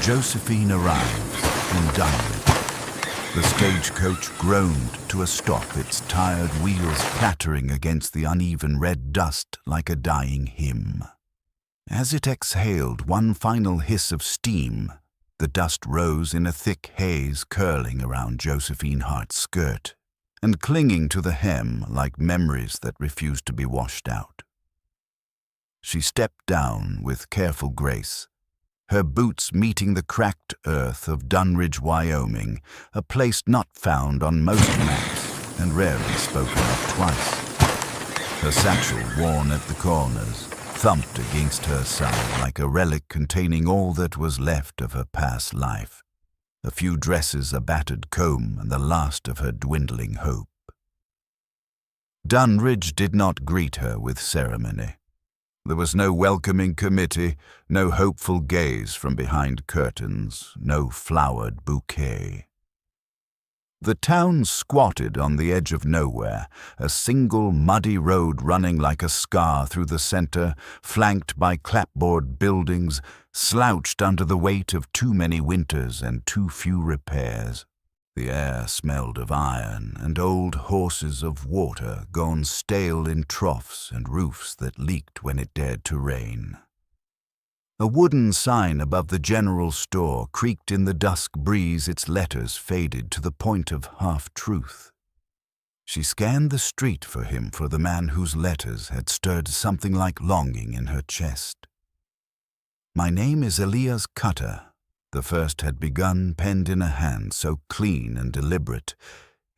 Josephine arrives in Dunridge. The stagecoach groaned to a stop, its tired wheels clattering against the uneven red dust like a dying hymn. As it exhaled one final hiss of steam, the dust rose in a thick haze curling around Josephine Hart's skirt and clinging to the hem like memories that refused to be washed out. She stepped down with careful grace, her boots meeting the cracked earth of Dunridge, Wyoming, a place not found on most maps and rarely spoken of twice. Her satchel, worn at the corners, thumped against her side like a relic containing all that was left of her past life, a few dresses, a battered comb, and the last of her dwindling hope. Dunridge did not greet her with ceremony. There was no welcoming committee, no hopeful gaze from behind curtains, no flowered bouquet. The town squatted on the edge of nowhere, a single muddy road running like a scar through the center, flanked by clapboard buildings, slouched under the weight of too many winters and too few repairs. The air smelled of iron and old horses of water gone stale in troughs and roofs that leaked when it dared to rain. A wooden sign above the general store creaked in the dusk breeze, its letters faded to the point of half-truth. She scanned the street for him, for the man whose letters had stirred something like longing in her chest. "My name is Elias Cutter." The first had begun, penned in a hand so clean and deliberate,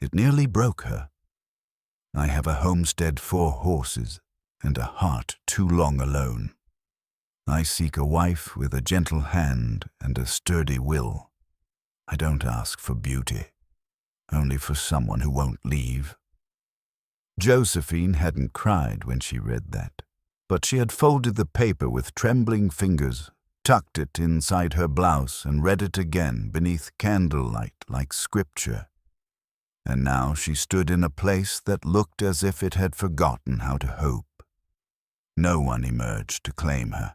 it nearly broke her. "I have a homestead, 4 horses, and a heart too long alone. I seek a wife with a gentle hand and a sturdy will. I don't ask for beauty, only for someone who won't leave." Josephine hadn't cried when she read that, but she had folded the paper with trembling fingers, tucked it inside her blouse, and read it again beneath candlelight like scripture. And now she stood in a place that looked as if it had forgotten how to hope. No one emerged to claim her.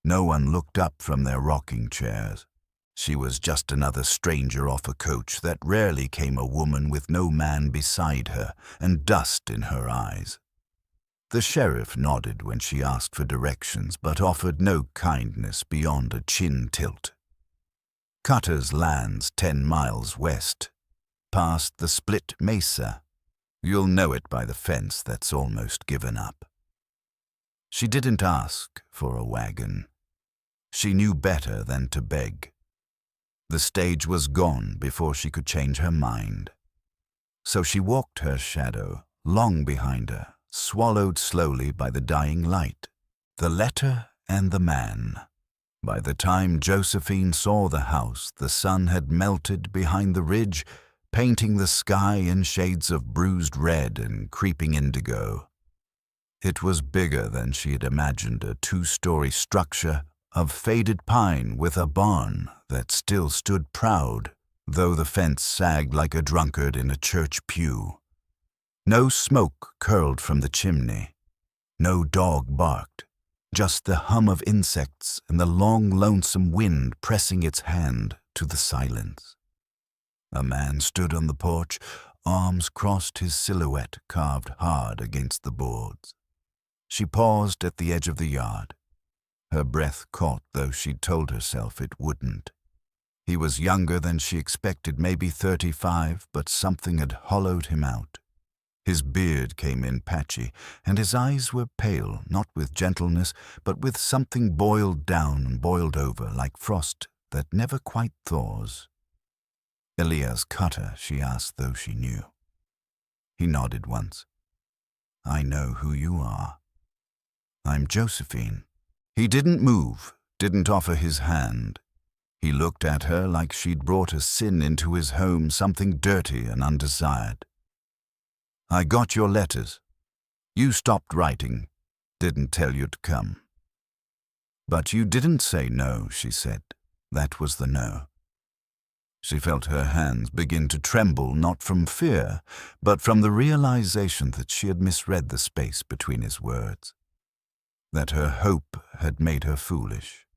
No one looked up from their rocking chairs. She was just another stranger off a coach that rarely came, a woman with no man beside her and dust in her eyes. The sheriff nodded when she asked for directions, but offered no kindness beyond a chin tilt. Cutter's land's 10 miles west, past the split mesa. You'll know it by the fence that's almost given up. She didn't ask for a wagon. She knew better than to beg. The stage was gone before she could change her mind. So she walked her shadow, long behind her, swallowed slowly by the dying light, the letter and the man. By the time Josephine saw the house, the sun had melted behind the ridge, painting the sky in shades of bruised red and creeping indigo. It was bigger than she had imagined, a 2-story structure of faded pine with a barn that still stood proud, though the fence sagged like a drunkard in a church pew. No smoke curled from the chimney. No dog barked, just the hum of insects and the long, lonesome wind pressing its hand to the silence. A man stood on the porch, arms crossed, his silhouette carved hard against the boards. She paused at the edge of the yard. Her breath caught, though she'd told herself it wouldn't. He was younger than she expected, maybe 35, but something had hollowed him out. His beard came in patchy, and his eyes were pale, not with gentleness, but with something boiled down and boiled over, like frost that never quite thaws. "Elias Cutter," she asked, though she knew. He nodded once. "I know who you are." "I'm Josephine." He didn't move, didn't offer his hand. He looked at her like she'd brought a sin into his home, something dirty and undesired. "I got your letters. You stopped writing, didn't tell you to come." "But you didn't say no," she said. That was the no. She felt her hands begin to tremble, not from fear, but from the realization that she had misread the space between his words, that her hope had made her foolish.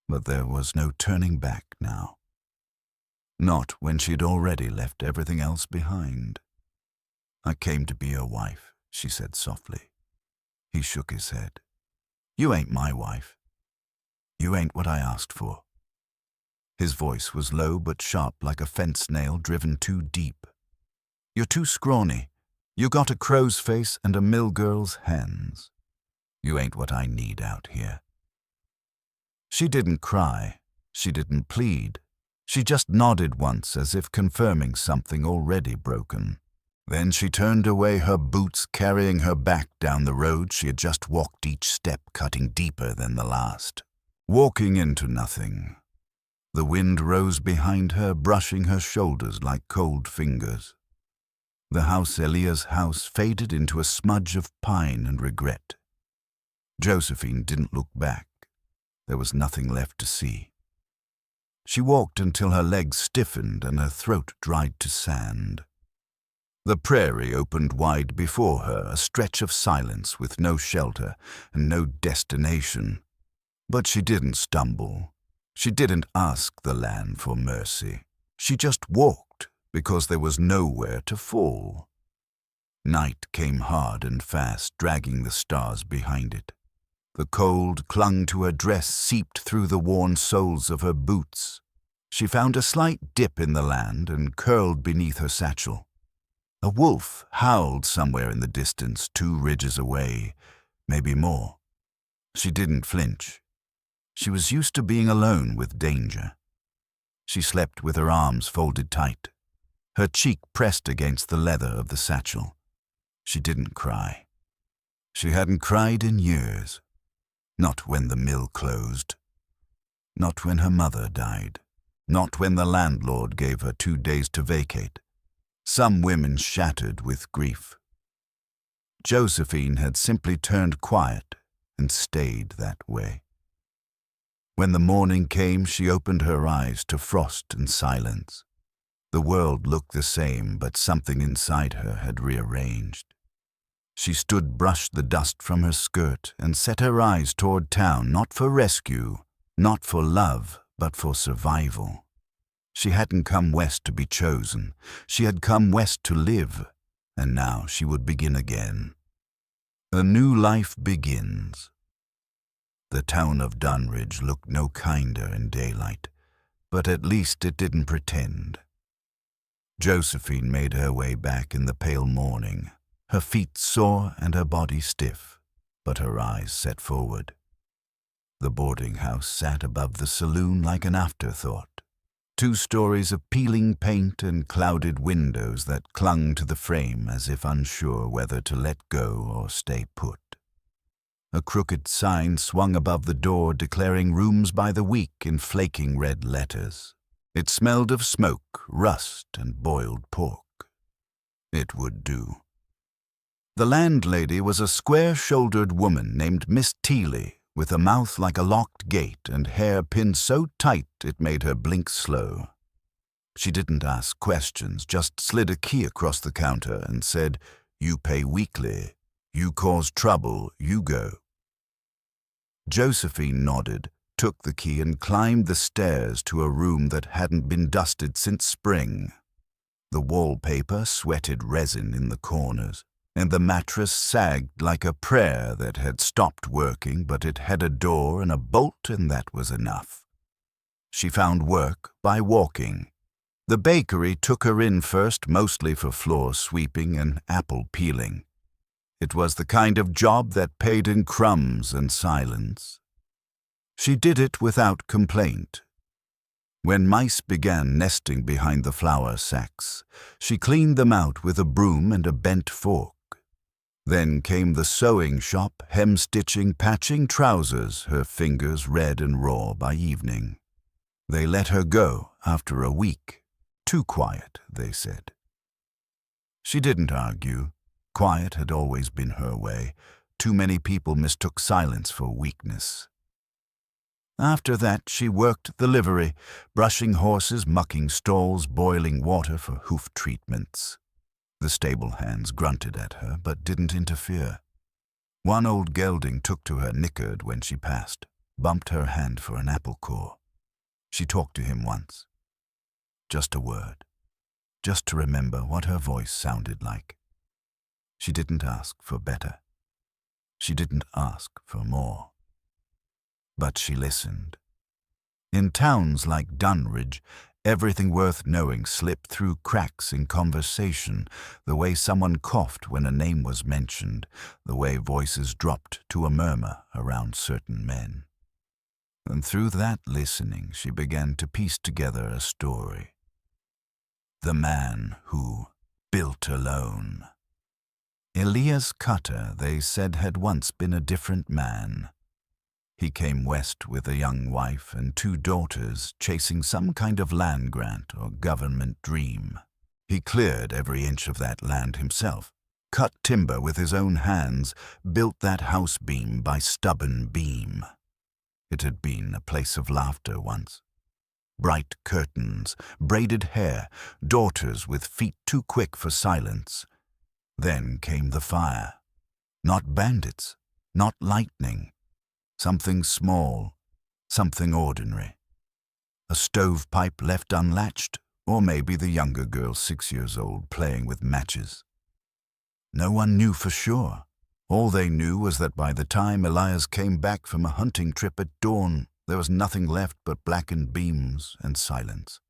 But there was no turning back now. Not when she'd already left everything else behind. "I came to be your wife," she said softly. He shook his head. "You ain't my wife. You ain't what I asked for." His voice was low but sharp like a fence nail driven too deep. "You're too scrawny. You got a crow's face and a mill girl's hands. You ain't what I need out here." She didn't cry. She didn't plead. She just nodded once as if confirming something already broken. Then she turned away, her boots carrying her back down the road she had just walked, each step cutting deeper than the last. Walking into nothing. The wind rose behind her, brushing her shoulders like cold fingers. The house, Elia's house, faded into a smudge of pine and regret. Josephine didn't look back. There was nothing left to see. She walked until her legs stiffened and her throat dried to sand. The prairie opened wide before her, a stretch of silence with no shelter and no destination. But she didn't stumble. She didn't ask the land for mercy. She just walked because there was nowhere to fall. Night came hard and fast, dragging the stars behind it. The cold clung to her dress, seeped through the worn soles of her boots. She found a slight dip in the land and curled beneath her satchel. A wolf howled somewhere in the distance, 2 ridges away, maybe more. She didn't flinch. She was used to being alone with danger. She slept with her arms folded tight, her cheek pressed against the leather of the satchel. She didn't cry. She hadn't cried in years. Not when the mill closed. Not when her mother died. Not when the landlord gave her 2 days to vacate. Some women shattered with grief. Josephine had simply turned quiet and stayed that way. When the morning came, she opened her eyes to frost and silence. The world looked the same, but something inside her had rearranged. She stood, brushed the dust from her skirt, and set her eyes toward town, not for rescue, not for love, but for survival. She hadn't come west to be chosen. She had come west to live, and now she would begin again. A new life begins. The town of Dunridge looked no kinder in daylight, but at least it didn't pretend. Josephine made her way back in the pale morning, her feet sore and her body stiff, but her eyes set forward. The boarding house sat above the saloon like an afterthought. 2 stories of peeling paint and clouded windows that clung to the frame as if unsure whether to let go or stay put. A crooked sign swung above the door declaring rooms by the week in flaking red letters. It smelled of smoke, rust, and boiled pork. It would do. The landlady was a square-shouldered woman named Miss Teeley, with a mouth like a locked gate and hair pinned so tight it made her blink slow. She didn't ask questions, just slid a key across the counter and said, "You pay weekly. You cause trouble, you go." Josephine nodded, took the key and climbed the stairs to a room that hadn't been dusted since spring. The wallpaper sweated resin in the corners, and the mattress sagged like a prayer that had stopped working, but it had a door and a bolt, and that was enough. She found work by walking. The bakery took her in first, mostly for floor sweeping and apple peeling. It was the kind of job that paid in crumbs and silence. She did it without complaint. When mice began nesting behind the flour sacks, she cleaned them out with a broom and a bent fork. Then came the sewing shop, hem-stitching, patching trousers, her fingers red and raw by evening. They let her go after a week. Too quiet, they said. She didn't argue. Quiet had always been her way. Too many people mistook silence for weakness. After that, she worked the livery, brushing horses, mucking stalls, boiling water for hoof treatments. The stable hands grunted at her, but didn't interfere. One old gelding took to her, nickered when she passed. bumped her hand for an apple core. She talked to him once. Just a word. Just to remember what her voice sounded like. She didn't ask for better. She didn't ask for more. But she listened. In towns like Dunridge, everything worth knowing slipped through cracks in conversation, the way someone coughed when a name was mentioned, the way voices dropped to a murmur around certain men. And through that listening, she began to piece together a story. The man who built alone. Elias Cutter, they said, had once been a different man. He came west with a young wife and 2 daughters, chasing some kind of land grant or government dream. He cleared every inch of that land himself, cut timber with his own hands, built that house beam by stubborn beam. It had been a place of laughter once. Bright curtains, braided hair, daughters with feet too quick for silence. Then came the fire. Not bandits, not lightning. Something small, something ordinary. A stovepipe left unlatched, or maybe the younger girl 6 years old playing with matches. No one knew for sure. All they knew was that by the time Elias came back from a hunting trip at dawn, there was nothing left but blackened beams and silence.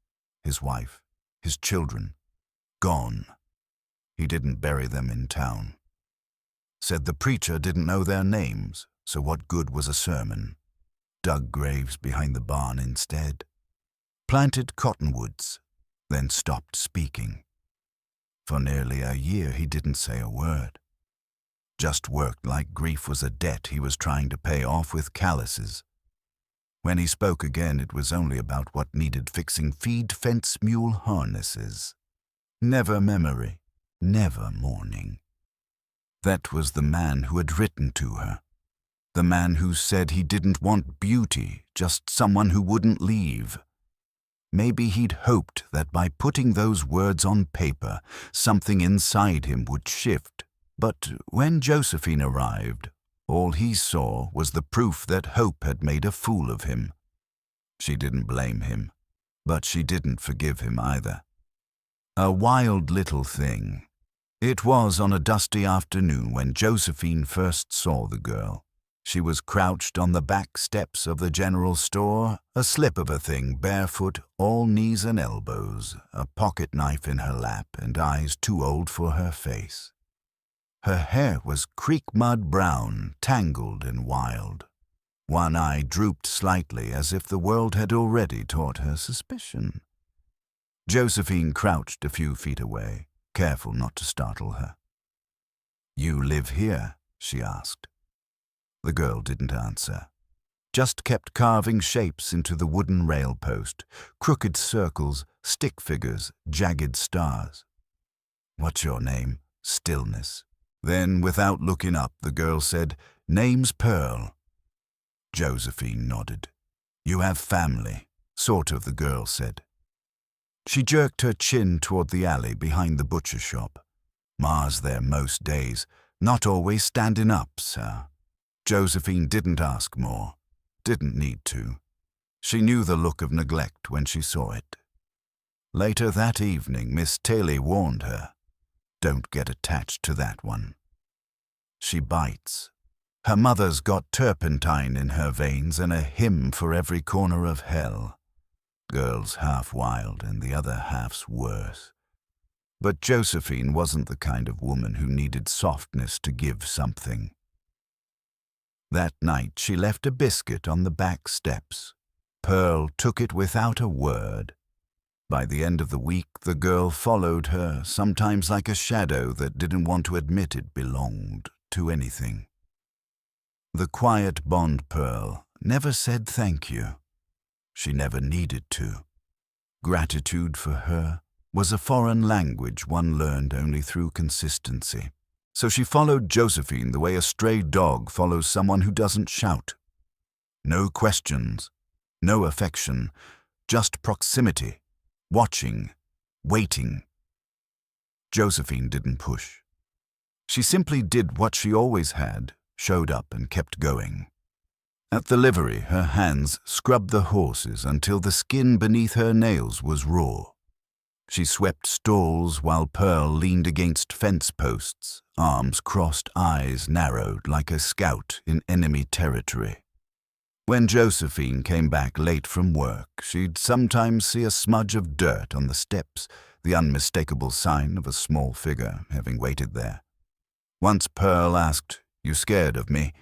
His wife, his children, gone. He didn't bury them in town. Said the preacher didn't know their names, so what good was a sermon? Dug graves behind the barn instead. Planted cottonwoods, then stopped speaking. For nearly a year he didn't say a word. Just worked like grief was a debt he was trying to pay off with calluses. When he spoke again, it was only about what needed fixing: feed fence mule harnesses. Never memory, never mourning. That was the man who had written to her. The man who said he didn't want beauty, just someone who wouldn't leave. Maybe he'd hoped that by putting those words on paper, something inside him would shift. But when Josephine arrived, all he saw was the proof that hope had made a fool of him. She didn't blame him, but she didn't forgive him either. A wild little thing. It was on a dusty afternoon when Josephine first saw the girl. She was crouched on the back steps of the general store, a slip of a thing, barefoot, all knees and elbows, a pocket knife in her lap and eyes too old for her face. Her hair was creek mud brown, tangled and wild. One eye drooped slightly as if the world had already taught her suspicion. Josephine crouched a few feet away, careful not to startle her. "You live here?" she asked. The girl didn't answer, just kept carving shapes into the wooden rail post, crooked circles, stick figures, jagged stars. "What's your name?" Stillness. Then, without looking up, the girl said, "Name's Pearl." Josephine nodded. "You have family," sort of, the girl said. She jerked her chin toward the alley behind the butcher shop. "Ma's there most days, not always standing up, sir." Josephine didn't ask more, didn't need to. She knew the look of neglect when she saw it. Later that evening, Miss Taylor warned her, "Don't get attached to that one. She bites. Her mother's got turpentine in her veins and a hymn for every corner of hell. Girl's half wild and the other half's worse." But Josephine wasn't the kind of woman who needed softness to give something. That night she left a biscuit on the back steps. Pearl took it without a word. By the end of the week, the girl followed her, sometimes like a shadow that didn't want to admit it belonged to anything. The quiet Bond Pearl never said thank you. She never needed to. Gratitude for her was a foreign language one learned only through consistency. So she followed Josephine the way a stray dog follows someone who doesn't shout. No questions, no affection, just proximity. Watching, waiting. Josephine didn't push. She simply did what she always had, showed up and kept going. At the livery, her hands scrubbed the horses until the skin beneath her nails was raw. She swept stalls while Pearl leaned against fence posts, arms crossed, eyes narrowed like a scout in enemy territory. When Josephine came back late from work, she'd sometimes see a smudge of dirt on the steps, the unmistakable sign of a small figure having waited there. Once Pearl asked, "You scared of me?"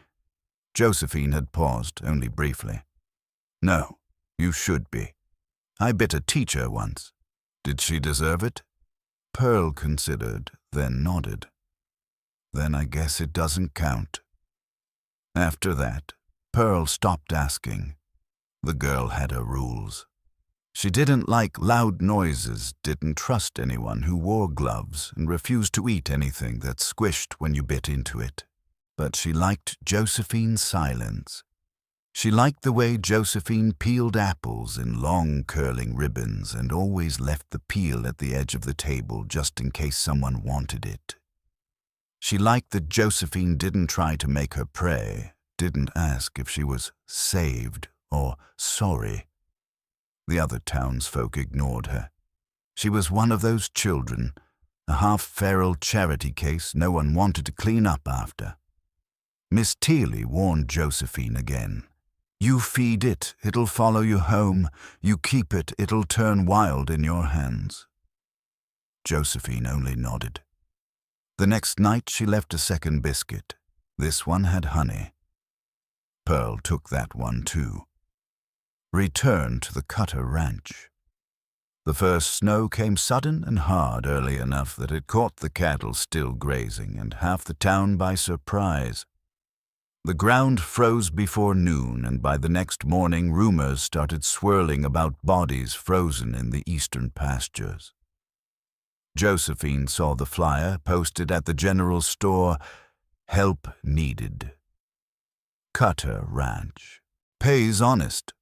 Josephine had paused only briefly. "No, you should be. I bit a teacher once. Did she deserve it?" Pearl considered, then nodded. "Then I guess it doesn't count." After that, Pearl stopped asking. The girl had her rules. She didn't like loud noises, didn't trust anyone who wore gloves, and refused to eat anything that squished when you bit into it. But she liked Josephine's silence. She liked the way Josephine peeled apples in long curling ribbons and always left the peel at the edge of the table just in case someone wanted it. She liked that Josephine didn't try to make her pray, didn't ask if she was saved or sorry. The other townsfolk ignored her. She was one of those children, a half-feral charity case no one wanted to clean up after. Miss Teely warned Josephine again. "You feed it, it'll follow you home. You keep it, it'll turn wild in your hands." Josephine only nodded. The next night she left a second biscuit. This one had honey. Pearl took that one too. Return to the Cutter Ranch. The first snow came sudden and hard early enough that it caught the cattle still grazing and half the town by surprise. The ground froze before noon, and by the next morning rumors started swirling about bodies frozen in the eastern pastures. Josephine saw the flyer posted at the general store, "Help needed. Cutter Ranch. Pays honest."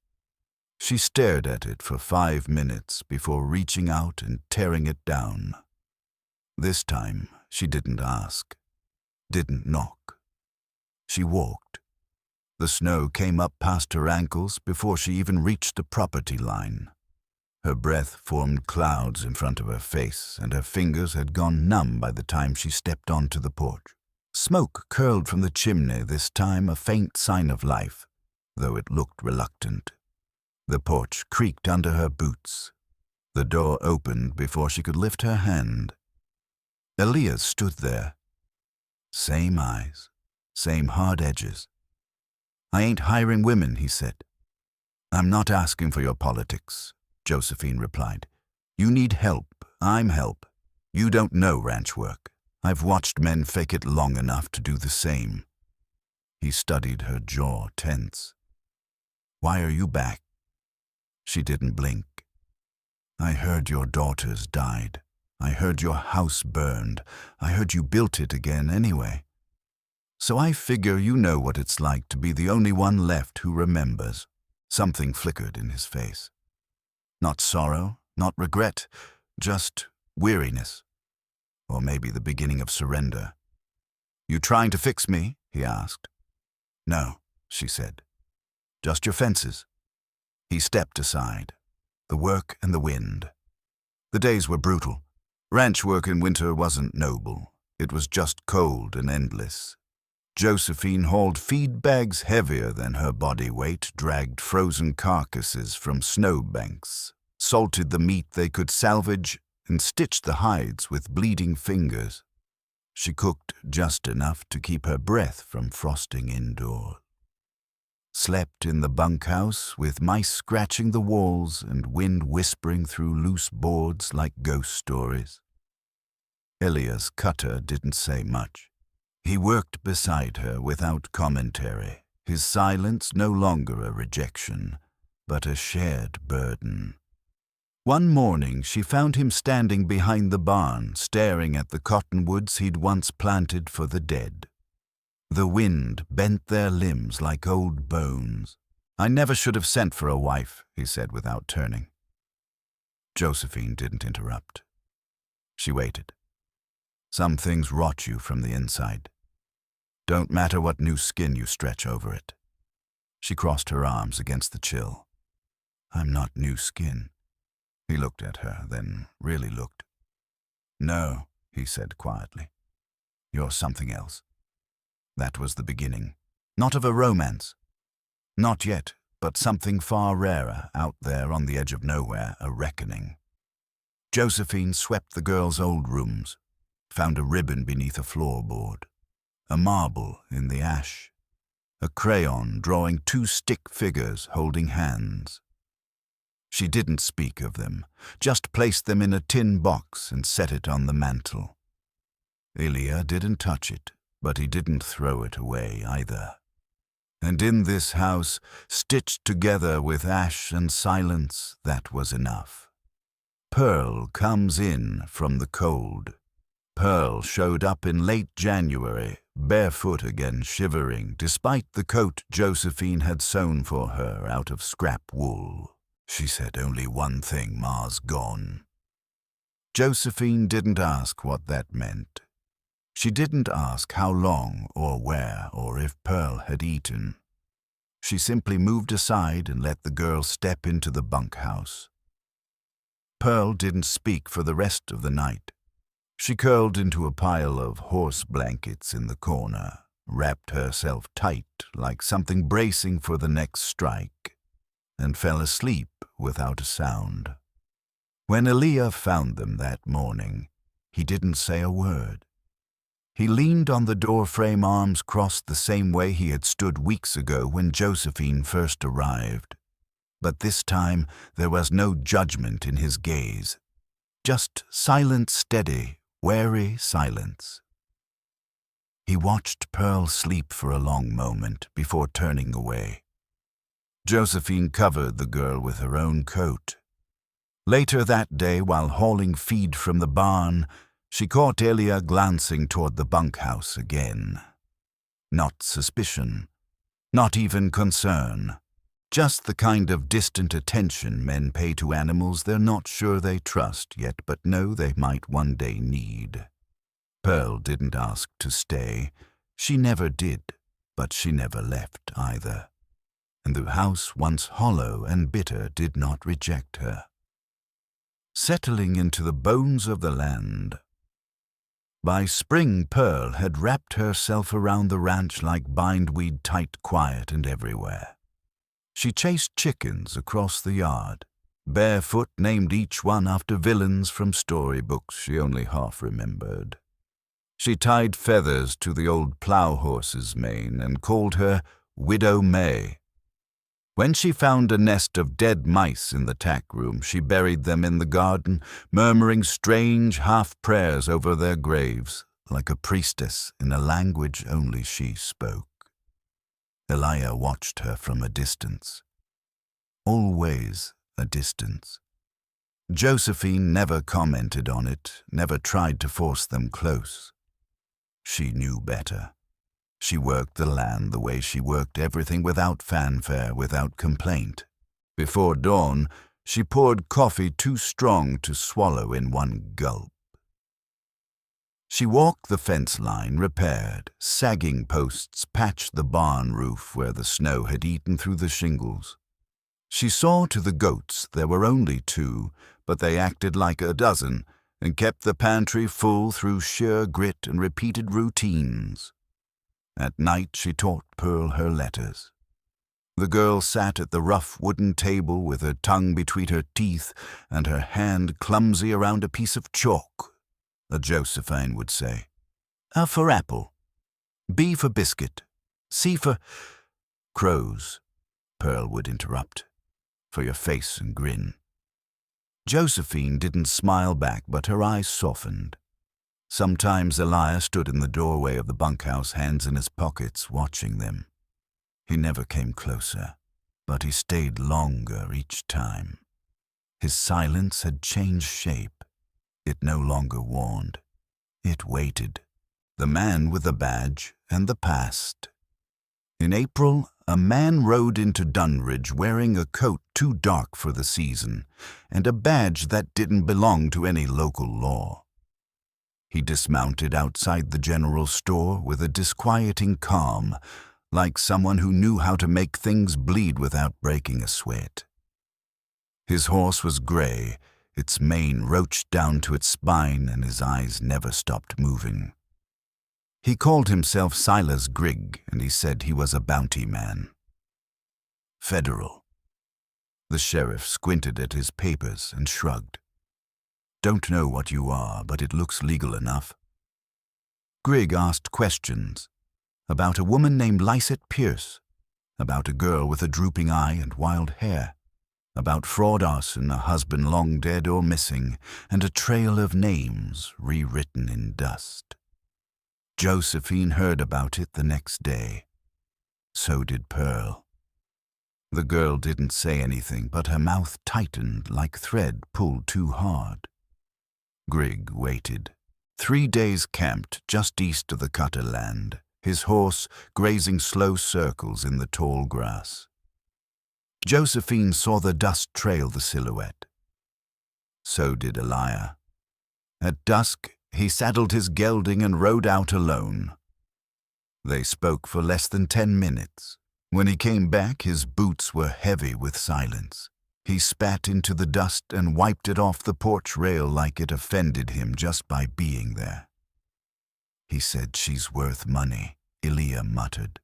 She stared at it for 5 minutes before reaching out and tearing it down. This time she didn't ask, didn't knock. She walked. The snow came up past her ankles before she even reached the property line. Her breath formed clouds in front of her face, and her fingers had gone numb by the time she stepped onto the porch. Smoke curled from the chimney, this time a faint sign of life, though it looked reluctant. The porch creaked under her boots. The door opened before she could lift her hand. Elias stood there. Same eyes, same hard edges. "I ain't hiring women," he said. "I'm not asking for your politics," Josephine replied. "You need help. I'm help. You don't know ranch work. I've watched men fake it long enough to do the same." He studied her jaw tense. "Why are you back?" She didn't blink. "I heard your daughters died. I heard your house burned. I heard you built it again anyway. So I figure you know what it's like to be the only one left who remembers." Something flickered in his face. Not sorrow, not regret, just weariness. Or maybe the beginning of surrender. "You trying to fix me?" he asked. "No," she said. "Just your fences." He stepped aside. The work and the wind. The days were brutal. Ranch work in winter wasn't noble. It was just cold and endless. Josephine hauled feed bags heavier than her body weight, dragged frozen carcasses from snowbanks, salted the meat they could salvage, and stitched the hides with bleeding fingers. She cooked just enough to keep her breath from frosting indoors. Slept in the bunkhouse with mice scratching the walls and wind whispering through loose boards like ghost stories. Elias Cutter didn't say much. He worked beside her without commentary, his silence no longer a rejection, but a shared burden. One morning she found him standing behind the barn, staring at the cottonwoods he'd once planted for the dead. The wind bent their limbs like old bones. "I never should have sent for a wife," he said without turning. Josephine didn't interrupt. She waited. Some things rot you from the inside. Don't matter what new skin you stretch over it. She crossed her arms against the chill. "I'm not new skin." He looked at her, then really looked. "No," he said quietly. "You're something else." That was the beginning. Not of a romance. Not yet, but something far rarer out there on the edge of nowhere, a reckoning. Josephine swept the girls' old rooms, found a ribbon beneath a floorboard, a marble in the ash, a crayon drawing two stick figures holding hands. She didn't speak of them, just placed them in a tin box and set it on the mantel. Ilya didn't touch it, but he didn't throw it away either. And in this house, stitched together with ash and silence, that was enough. Pearl comes in from the cold. Pearl showed up in late January, barefoot again, shivering, despite the coat Josephine had sewn for her out of scrap wool. She said only one thing: "Ma's gone." Josephine didn't ask what that meant. She didn't ask how long or where or if Pearl had eaten. She simply moved aside and let the girl step into the bunkhouse. Pearl didn't speak for the rest of the night. She curled into a pile of horse blankets in the corner, wrapped herself tight like something bracing for the next strike, and fell asleep without a sound. When Ilya found them that morning, he didn't say a word. He leaned on the doorframe, arms crossed the same way he had stood weeks ago when Josephine first arrived. But this time there was no judgment in his gaze, just silent, steady, wary silence. He watched Pearl sleep for a long moment before turning away. Josephine covered the girl with her own coat. Later that day, while hauling feed from the barn, she caught Ilya glancing toward the bunkhouse again. Not suspicion, not even concern. Just the kind of distant attention men pay to animals they're not sure they trust yet, but know they might one day need. Pearl didn't ask to stay. She never did, but she never left either. And the house, once hollow and bitter, did not reject her. Settling into the bones of the land. By spring, Pearl had wrapped herself around the ranch like bindweed, tight, quiet, and everywhere. She chased chickens across the yard, barefoot, named each one after villains from storybooks she only half remembered. She tied feathers to the old plow horse's mane and called her Widow May. When she found a nest of dead mice in the tack room, she buried them in the garden, murmuring strange half-prayers over their graves, like a priestess in a language only she spoke. Ilya watched her from a distance. Always a distance. Josephine never commented on it, never tried to force them close. She knew better. She worked the land the way she worked everything, without fanfare, without complaint. Before dawn, she poured coffee too strong to swallow in one gulp. She walked the fence line, repaired, sagging posts patched the barn roof where the snow had eaten through the shingles. She saw to the goats there were only 2, but they acted like a dozen and kept the pantry full through sheer grit and repeated routines. At night she taught Pearl her letters. The girl sat at the rough wooden table with her tongue between her teeth and her hand clumsy around a piece of chalk. A Josephine would say, A for apple, B for biscuit, C for crows, Pearl would interrupt, for your face and grin. Josephine didn't smile back, but her eyes softened. Sometimes Ilya stood in the doorway of the bunkhouse, hands in his pockets, watching them. He never came closer, but he stayed longer each time. His silence had changed shape. It no longer warned. It waited. The man with the badge and the past. In April, a man rode into Dunridge wearing a coat too dark for the season and a badge that didn't belong to any local law. He dismounted outside the general store with a disquieting calm, like someone who knew how to make things bleed without breaking a sweat. His horse was gray, its mane roached down to its spine, and his eyes never stopped moving. He called himself Silas Grigg, and he said he was a bounty man. Federal. The sheriff squinted at his papers and shrugged. Don't know what you are, but it looks legal enough. Grigg asked questions about a woman named Lysette Pierce, about a girl with a drooping eye and wild hair, about fraud arson, a husband long dead or missing, and a trail of names rewritten in dust. Josephine heard about it the next day. So did Pearl. The girl didn't say anything, but her mouth tightened like thread pulled too hard. Grigg waited. 3 days camped just east of the Cutter land, his horse grazing slow circles in the tall grass. Josephine saw the dust trail the silhouette. So did Elijah. At dusk, he saddled his gelding and rode out alone. They spoke for less than 10 minutes. When he came back, his boots were heavy with silence. He spat into the dust and wiped it off the porch rail like it offended him just by being there. He said, "She's worth money," Elijah muttered.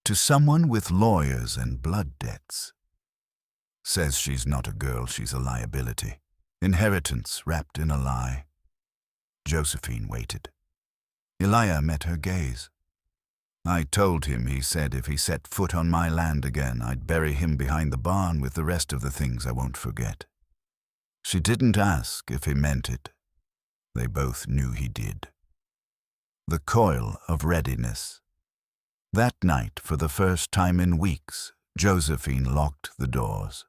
"To someone with lawyers and blood debts." Says she's not a girl, she's a liability. Inheritance wrapped in a lie. Josephine waited. Elijah met her gaze. "I told him," he said, "if he set foot on my land again, I'd bury him behind the barn with the rest of the things I won't forget." She didn't ask if he meant it. They both knew he did. The coil of readiness. That night, for the first time in weeks, Josephine locked the doors.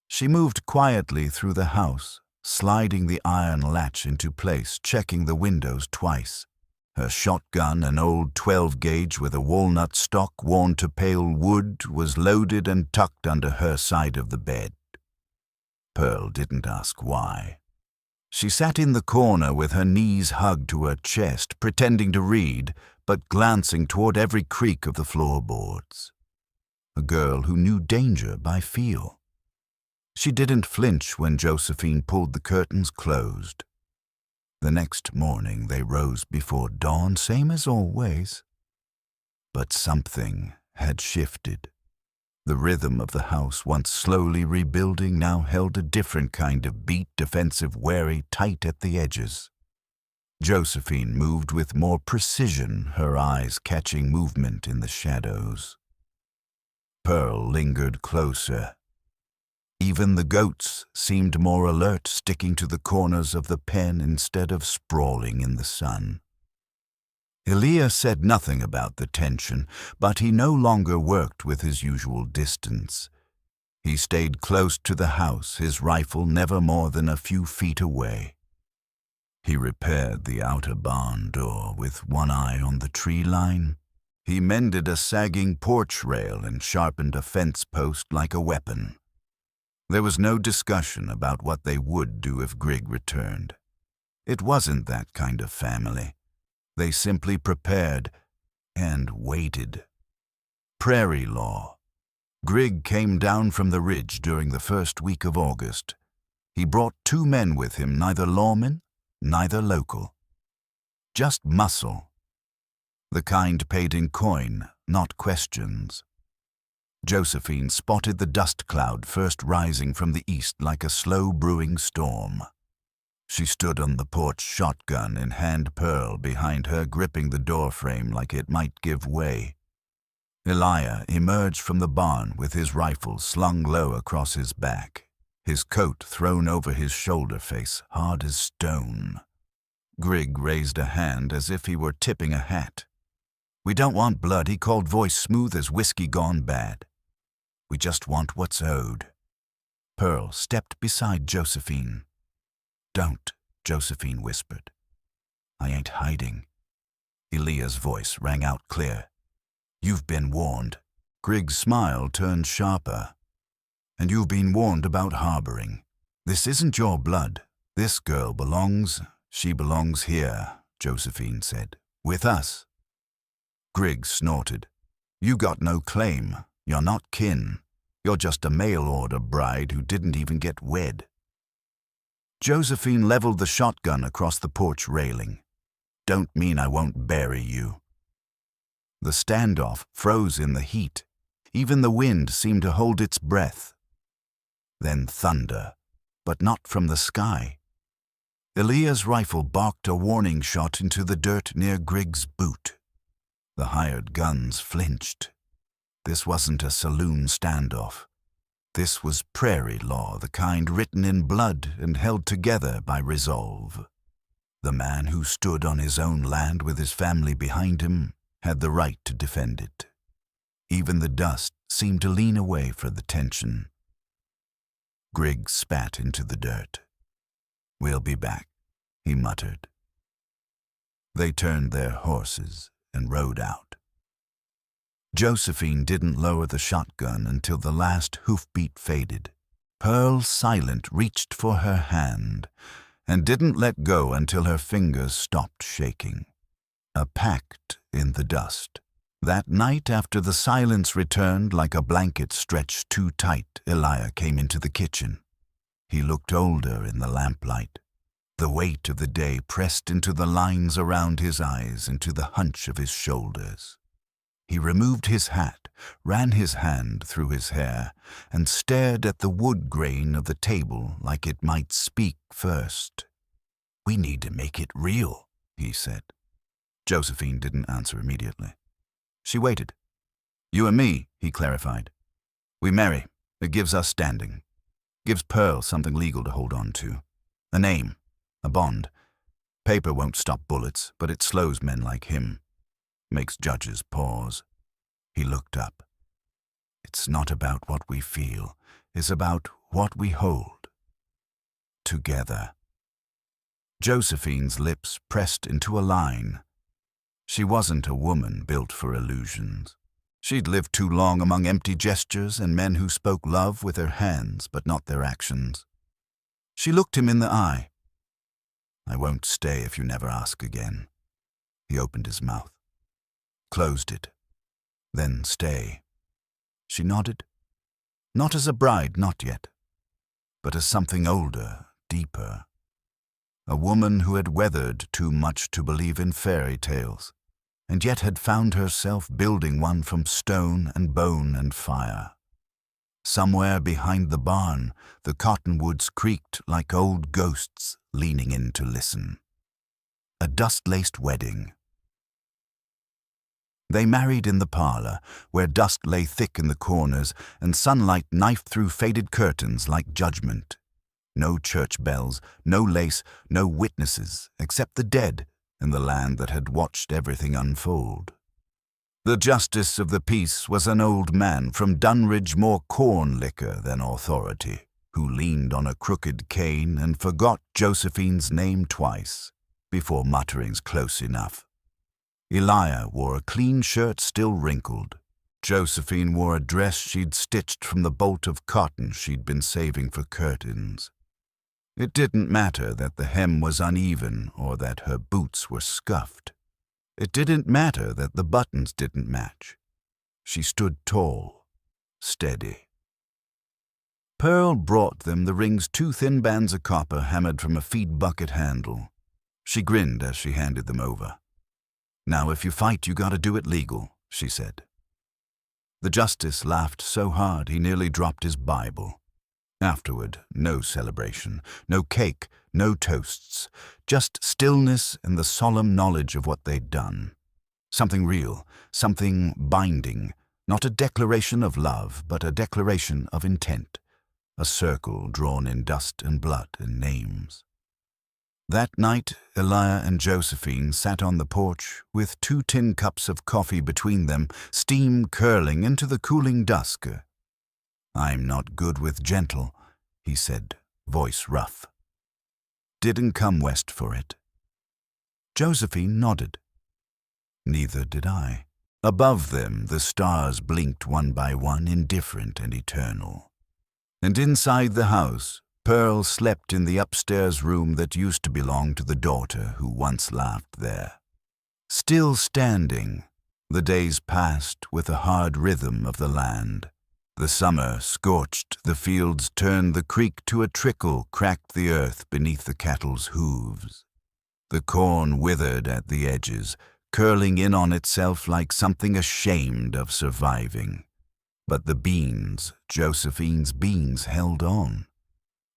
She moved quietly through the house, sliding the iron latch into place, checking the windows twice. Her shotgun, an old 12-gauge with a walnut stock worn to pale wood, was loaded and tucked under her side of the bed. Pearl didn't ask why. She sat in the corner with her knees hugged to her chest, pretending to read, but glancing toward every creak of the floorboards. A girl who knew danger by feel. She didn't flinch when Josephine pulled the curtains closed. The next morning they rose before dawn, same as always. But something had shifted. The rhythm of the house, once slowly rebuilding, now held a different kind of beat, defensive, wary, tight at the edges. Josephine moved with more precision, her eyes catching movement in the shadows. Pearl lingered closer. Even the goats seemed more alert, sticking to the corners of the pen instead of sprawling in the sun. Elijah said nothing about the tension, but he no longer worked with his usual distance. He stayed close to the house, his rifle never more than a few feet away. He repaired the outer barn door with one eye on the tree line. He mended a sagging porch rail and sharpened a fence post like a weapon. There was no discussion about what they would do if Grigg returned. It wasn't that kind of family. They simply prepared and waited. Prairie law. Grigg came down from the ridge during the first week of August. He brought 2 men with him, neither lawmen, neither local. Just muscle. The kind paid in coin, not questions. Josephine spotted the dust cloud first rising from the east like a slow brewing storm. She stood on the porch, shotgun in hand, Pearl behind her, gripping the doorframe like it might give way. Elijah emerged from the barn with his rifle slung low across his back, his coat thrown over his shoulder, face hard as stone. Grigg raised a hand as if he were tipping a hat. "We don't want blood," he called, voice smooth as whiskey gone bad. "We just want what's owed." Pearl stepped beside Josephine. "Don't," Josephine whispered. "I ain't hiding." Elijah's voice rang out clear. "You've been warned." Grigg's smile turned sharper. "And you've been warned about harboring. This isn't your blood. This girl she belongs here," Josephine said. "With us." Grigg snorted. You got no claim. You're not kin. You're just a mail-order bride who didn't even get wed. Josephine leveled the shotgun across the porch railing. Don't mean I won't bury you. The standoff froze in the heat. Even the wind seemed to hold its breath. Then thunder, but not from the sky. Elia's rifle barked a warning shot into the dirt near Griggs' boot. The hired guns flinched. This wasn't a saloon standoff. This was prairie law, the kind written in blood and held together by resolve. The man who stood on his own land with his family behind him had the right to defend it. Even the dust seemed to lean away for the tension. Griggs spat into the dirt. "We'll be back," he muttered. They turned their horses and rode out. Josephine didn't lower the shotgun until the last hoofbeat faded. Pearl, silent, reached for her hand and didn't let go until her fingers stopped shaking. A pact in the dust. That night, after the silence returned like a blanket stretched too tight, Elia came into the kitchen. He looked older in the lamplight. The weight of the day pressed into the lines around his eyes, into the hunch of his shoulders. He removed his hat, ran his hand through his hair, and stared at the wood grain of the table like it might speak first. "We need to make it real," he said. Josephine didn't answer immediately. She waited. "You and me," he clarified. "We marry. It gives us standing. Gives Pearl something legal to hold on to. A name. A bond. Paper won't stop bullets, but it slows men like him. Makes judges pause." He looked up. "It's not about what we feel. It's about what we hold. Together." Josephine's lips pressed into a line. She wasn't a woman built for illusions. She'd lived too long among empty gestures and men who spoke love with their hands but not their actions. She looked him in the eye. "I won't stay if you never ask again." He opened his mouth. Closed it. "Then stay." She nodded. Not as a bride, not yet, but as something older, deeper. A woman who had weathered too much to believe in fairy tales, and yet had found herself building one from stone and bone and fire. Somewhere behind the barn, the cottonwoods creaked like old ghosts leaning in to listen. A dust-laced wedding. They married in the parlor, where dust lay thick in the corners and sunlight knifed through faded curtains like judgment. No church bells, no lace, no witnesses, except the dead and the land that had watched everything unfold. The justice of the peace was an old man from Dunridge, more corn liquor than authority, who leaned on a crooked cane and forgot Josephine's name twice, before mutterings close enough. Elia wore a clean shirt still wrinkled. Josephine wore a dress she'd stitched from the bolt of cotton she'd been saving for curtains. It didn't matter that the hem was uneven or that her boots were scuffed. It didn't matter that the buttons didn't match. She stood tall, steady. Pearl brought them the ring's 2 thin bands of copper hammered from a feed bucket handle. She grinned as she handed them over. "Now if you fight, you gotta do it legal," she said. The justice laughed so hard he nearly dropped his Bible. Afterward, no celebration, no cake, no toasts, just stillness and the solemn knowledge of what they'd done. Something real, something binding, not a declaration of love, but a declaration of intent, a circle drawn in dust and blood and names. That night, Elia and Josephine sat on the porch with 2 tin cups of coffee between them, steam curling into the cooling dusk. "I'm not good with gentle," he said, voice rough. "Didn't come west for it." Josephine nodded. "Neither did I." Above them, the stars blinked one by one, indifferent and eternal. And inside the house, Pearl slept in the upstairs room that used to belong to the daughter who once laughed there. Still standing, The days passed with the hard rhythm of the land. The summer scorched the fields, turned the creek to a trickle, cracked the earth beneath the cattle's hooves. The corn withered at the edges, curling in on itself like something ashamed of surviving. But the beans, Josephine's beans, held on.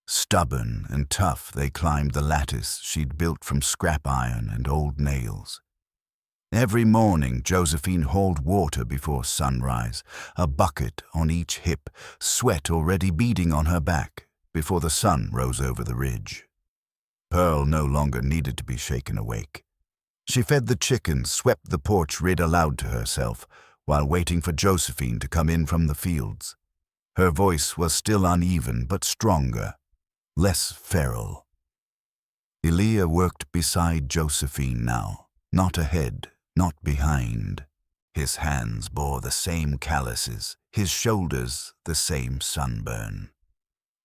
Stubborn and tough, they climbed the lattice she'd built from scrap iron and old nails. Every morning, Josephine hauled water before sunrise, a bucket on each hip, sweat already beading on her back before the sun rose over the ridge. Pearl no longer needed to be shaken awake. She fed the chickens, swept the porch, read aloud to herself, while waiting for Josephine to come in from the fields. Her voice was still uneven, but stronger, less feral. Elia worked beside Josephine now, not ahead, not behind. His hands bore the same calluses, his shoulders the same sunburn.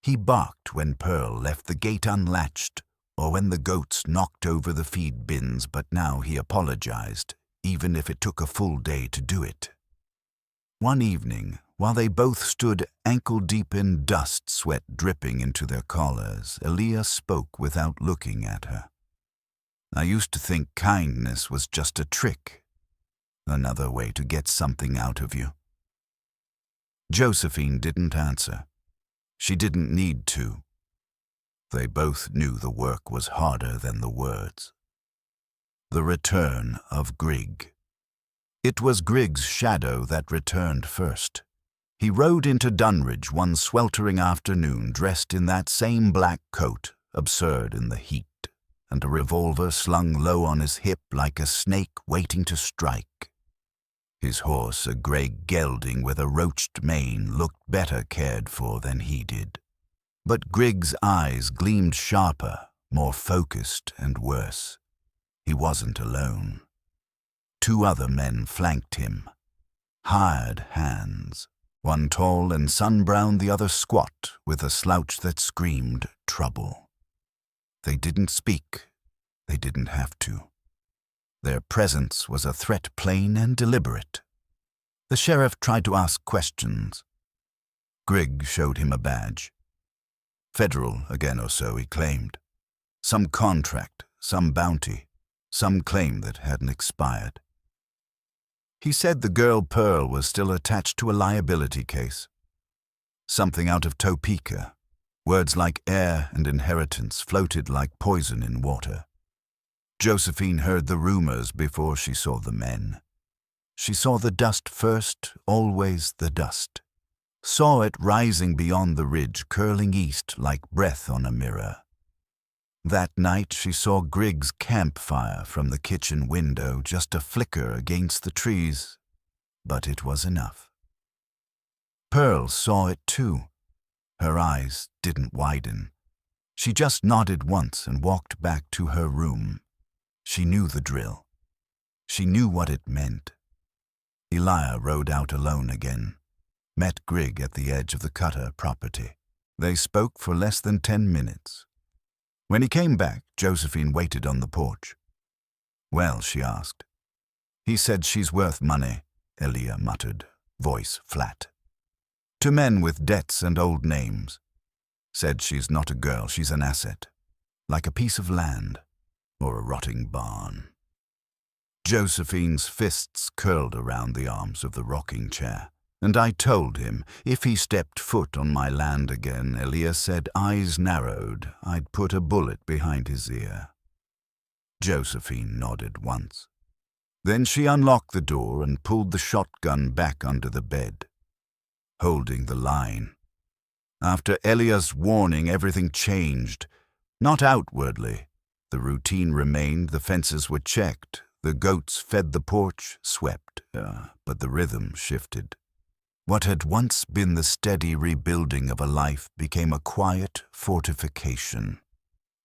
He barked when Pearl left the gate unlatched, or when the goats knocked over the feed bins, but now he apologized, even if it took a full day to do it. One evening, while they both stood ankle-deep in dust, sweat dripping into their collars, Elia spoke without looking at her. "I used to think kindness was just a trick, another way to get something out of you." Josephine didn't answer. She didn't need to. They both knew the work was harder than the words. The return of Grig. It was Grig's shadow that returned first. He rode into Dunridge one sweltering afternoon, dressed in that same black coat, absurd in the heat, and a revolver slung low on his hip like a snake waiting to strike. His horse, a grey gelding with a roached mane, looked better cared for than he did. But Grig's eyes gleamed sharper, more focused and worse. He wasn't alone. 2 other men flanked him. Hired hands. One tall and sun-browned, the other squat, with a slouch that screamed trouble. They didn't speak. They didn't have to. Their presence was a threat, plain and deliberate. The sheriff tried to ask questions. Grig showed him a badge. Federal again or so, he claimed. Some contract, some bounty, some claim that hadn't expired. He said the girl Pearl was still attached to a liability case. Something out of Topeka. Words like heir and inheritance floated like poison in water. Josephine heard the rumors before she saw the men. She saw the dust first, always the dust. Saw it rising beyond the ridge, curling east like breath on a mirror. That night she saw Grig's campfire from the kitchen window, just a flicker against the trees, but it was enough. Pearl saw it too. Her eyes didn't widen. She just nodded once and walked back to her room. She knew the drill. She knew what it meant. Elia rode out alone again. Met Grig at the edge of the Cutter property. They spoke for less than 10 minutes. When he came back, Josephine waited on the porch. "Well," she asked. "He said she's worth money," Elia muttered, voice flat. "To men with debts and old names. Said she's not a girl, she's an asset. Like a piece of land, or a rotting barn." Josephine's fists curled around the arms of the rocking chair. "And I told him, if he stepped foot on my land again," Elia said, eyes narrowed, "I'd put a bullet behind his ear." Josephine nodded once. Then she unlocked the door and pulled the shotgun back under the bed. Holding the line. After Elia's warning, everything changed. Not outwardly. The routine remained, the fences were checked, the goats fed the porch, swept, but the rhythm shifted. What had once been the steady rebuilding of a life became a quiet fortification.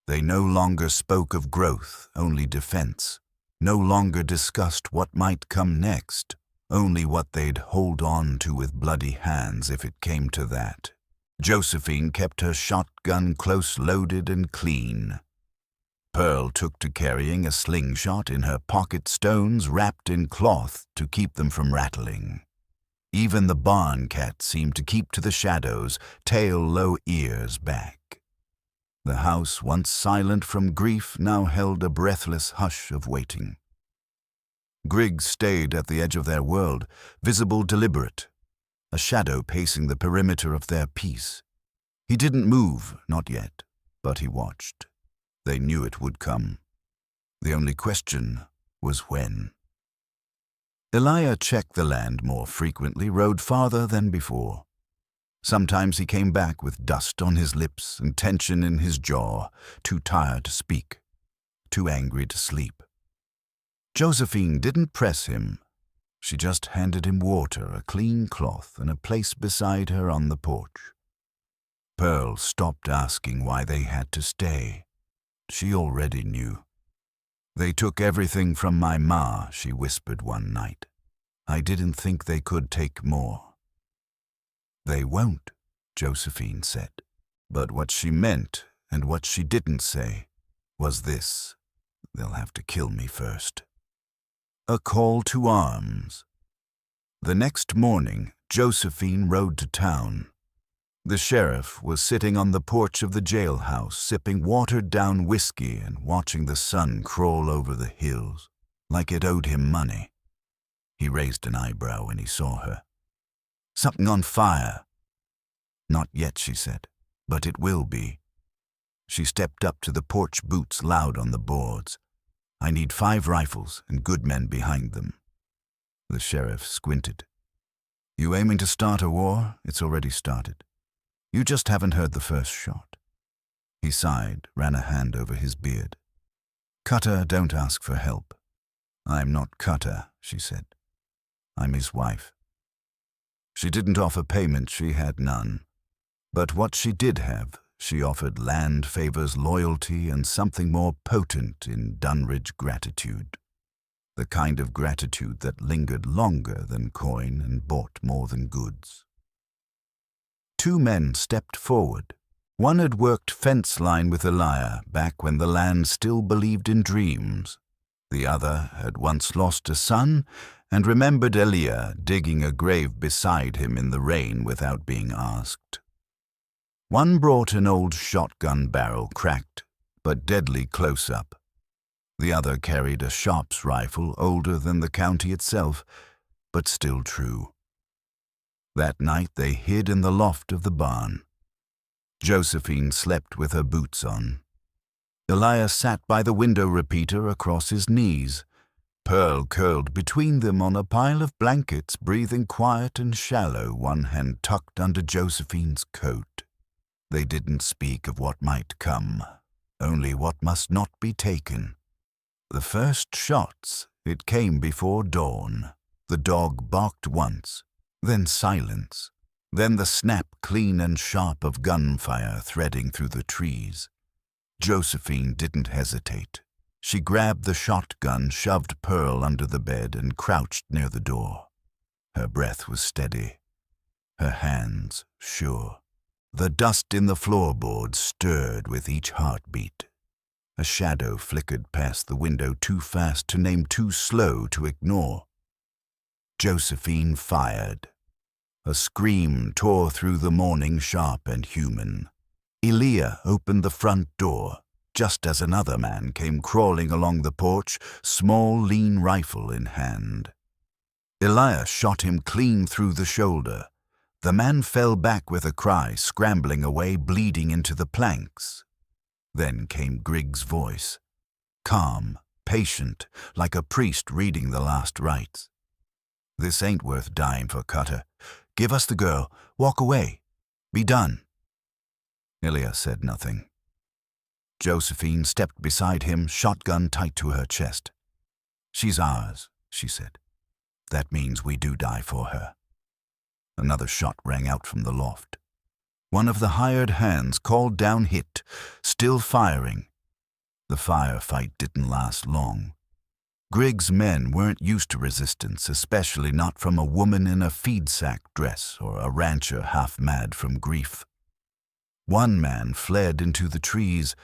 They no longer spoke of growth, only defense. No longer discussed what might come next, only what they'd hold on to with bloody hands if it came to that. Josephine kept her shotgun close loaded and clean. Pearl took to carrying a slingshot, in her pocket stones wrapped in cloth to keep them from rattling. Even the barn cat seemed to keep to the shadows, tail low, ears back. The house, once silent from grief, now held a breathless hush of waiting. Griggs stayed at the edge of their world, visible, deliberate, a shadow pacing the perimeter of their peace. He didn't move, not yet, but he watched. They knew it would come. The only question was when. Elijah checked the land more frequently, rode farther than before. Sometimes he came back with dust on his lips and tension in his jaw, too tired to speak, too angry to sleep. Josephine didn't press him. She just handed him water, a clean cloth, and a place beside her on the porch. Pearl stopped asking why they had to stay. She already knew. "They took everything from my ma," she whispered one night. "I didn't think they could take more." "They won't," Josephine said. But what she meant, and what she didn't say, was this: "They'll have to kill me first." A call to arms. The next morning, Josephine rode to town. The sheriff was sitting on the porch of the jailhouse, sipping watered-down whiskey and watching the sun crawl over the hills, like it owed him money. He raised an eyebrow when he saw her. "Something on fire." "Not yet," she said, "but it will be." She stepped up to the porch, boots loud on the boards. "I need 5 rifles and good men behind them." The sheriff squinted. "You aiming to start a war? It's already started. You just haven't heard the first shot." He sighed, ran a hand over his beard. "Cutter, don't ask for help." "I'm not Cutter," she said. "I'm his wife." She didn't offer payment, she had none. But what she did have, she offered: land, favors, loyalty, and something more potent in Dunridge gratitude. The kind of gratitude that lingered longer than coin and bought more than goods. 2 men stepped forward. One had worked fence line with Elijah back when the land still believed in dreams. The other had once lost a son and remembered Elia digging a grave beside him in the rain without being asked. One brought an old shotgun barrel, cracked but deadly close up. The other carried a Sharps rifle, older than the county itself, but still true. That night they hid in the loft of the barn. Josephine slept with her boots on. Elijah sat by the window repeater across his knees. Pearl curled between them on a pile of blankets, breathing quiet and shallow, one hand tucked under Josephine's coat. They didn't speak of what might come, only what must not be taken. The first shots, it came before dawn. The dog barked once, then silence, then the snap clean and sharp of gunfire threading through the trees. Josephine didn't hesitate. She grabbed the shotgun, shoved Pearl under the bed, and crouched near the door. Her breath was steady, her hands sure. The dust in the floorboards stirred with each heartbeat. A shadow flickered past the window, too fast to name, too slow to ignore. Josephine fired. A scream tore through the morning, sharp and human. Elijah opened the front door, just as another man came crawling along the porch, small, lean rifle in hand. Elijah shot him clean through the shoulder. The man fell back with a cry, scrambling away, bleeding into the planks. Then came Griggs' voice, calm, patient, like a priest reading the last rites. "This ain't worth dying for, Cutter. Give us the girl. Walk away. Be done." Elijah said nothing. Josephine stepped beside him, shotgun tight to her chest. "She's ours," she said. "That means we do die for her." Another shot rang out from the loft. One of the hired hands called down, hit, still firing. The firefight didn't last long. Griggs' men weren't used to resistance, especially not from a woman in a feed sack dress or a rancher half mad from grief. One man fled into the trees.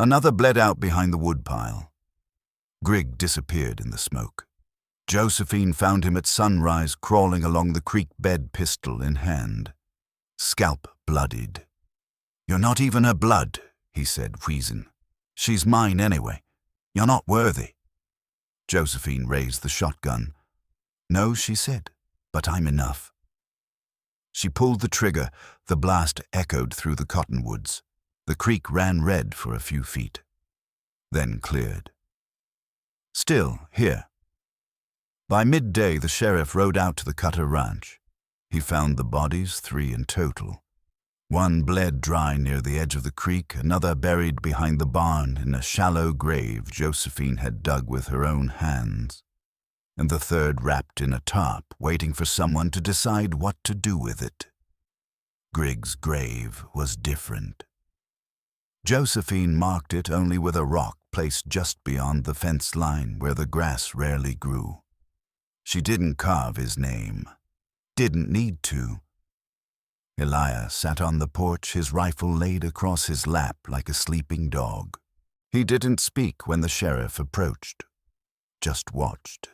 Another bled out behind the woodpile. Grigg disappeared in the smoke. Josephine found him at sunrise, crawling along the creek bed, pistol in hand. Scalp bloodied. "You're not even her blood," he said, wheezing. "She's mine anyway. You're not worthy." Josephine raised the shotgun. "No," she said, "but I'm enough." She pulled the trigger. The blast echoed through the cottonwoods. The creek ran red for a few feet, then cleared. Still here. By midday, the sheriff rode out to the Cutter Ranch. He found the bodies, 3 in total. One bled dry near the edge of the creek, another buried behind the barn in a shallow grave Josephine had dug with her own hands, and the third wrapped in a tarp, waiting for someone to decide what to do with it. Grigg's grave was different. Josephine marked it only with a rock placed just beyond the fence line where the grass rarely grew. She didn't carve his name. Didn't need to. Elijah sat on the porch, his rifle laid across his lap like a sleeping dog. He didn't speak when the sheriff approached, just watched.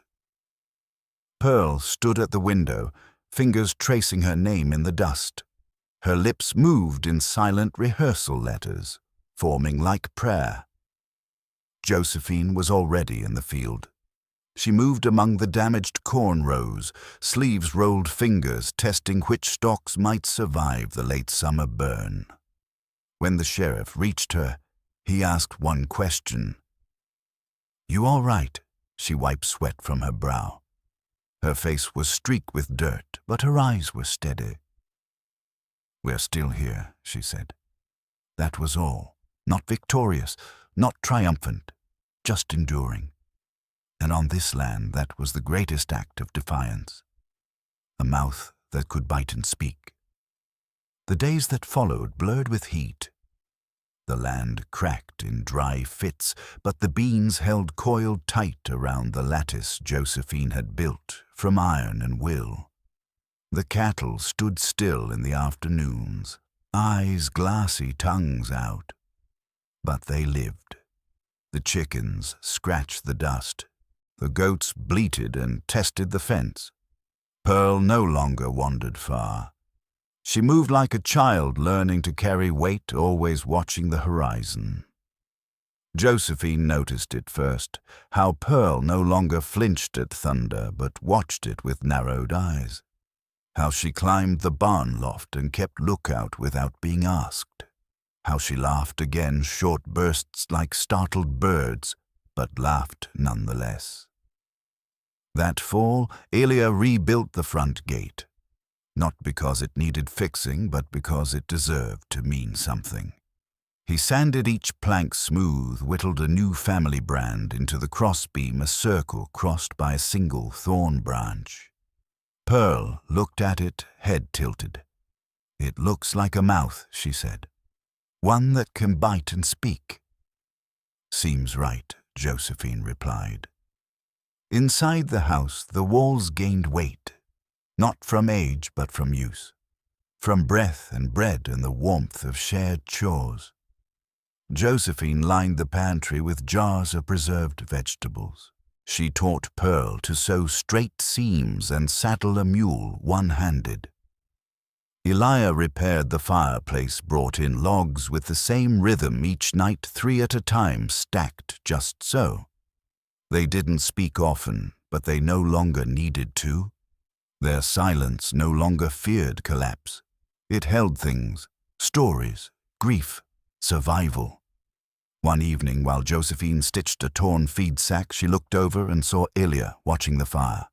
Pearl stood at the window, fingers tracing her name in the dust. Her lips moved in silent rehearsal letters, forming like prayer. Josephine was already in the field. She moved among the damaged corn rows, sleeves rolled fingers testing which stalks might survive the late summer burn. When the sheriff reached her, he asked one question. "You all right?" She wiped sweat from her brow. Her face was streaked with dirt, but her eyes were steady. "We're still here," she said. That was all. Not victorious, not triumphant, just enduring. And on this land, that was the greatest act of defiance. A mouth that could bite and speak. The days that followed blurred with heat. The land cracked in dry fits, but the beans held coiled tight around the lattice Josephine had built from iron and will. The cattle stood still in the afternoons, eyes glassy, tongues out. But they lived. The chickens scratched the dust. The goats bleated and tested the fence. Pearl no longer wandered far. She moved like a child learning to carry weight, always watching the horizon. Josephine noticed it first, how Pearl no longer flinched at thunder but watched it with narrowed eyes. How she climbed the barn loft and kept lookout without being asked. How she laughed again, short bursts like startled birds, but laughed nonetheless. That fall, Elia rebuilt the front gate. Not because it needed fixing, but because it deserved to mean something. He sanded each plank smooth, whittled a new family brand into the crossbeam, a circle crossed by a single thorn branch. Pearl looked at it, head tilted. "It looks like a mouth," she said. "One that can bite and speak." "Seems right," Josephine replied. Inside the house, the walls gained weight, not from age but from use, from breath and bread and the warmth of shared chores. Josephine lined the pantry with jars of preserved vegetables. She taught Pearl to sew straight seams and saddle a mule one-handed. Elijah repaired the fireplace, brought in logs with the same rhythm each night, 3 at a time, stacked just so. They didn't speak often, but they no longer needed to. Their silence no longer feared collapse. It held things, stories, grief, survival. One evening, while Josephine stitched a torn feed sack, she looked over and saw Elia watching the fire.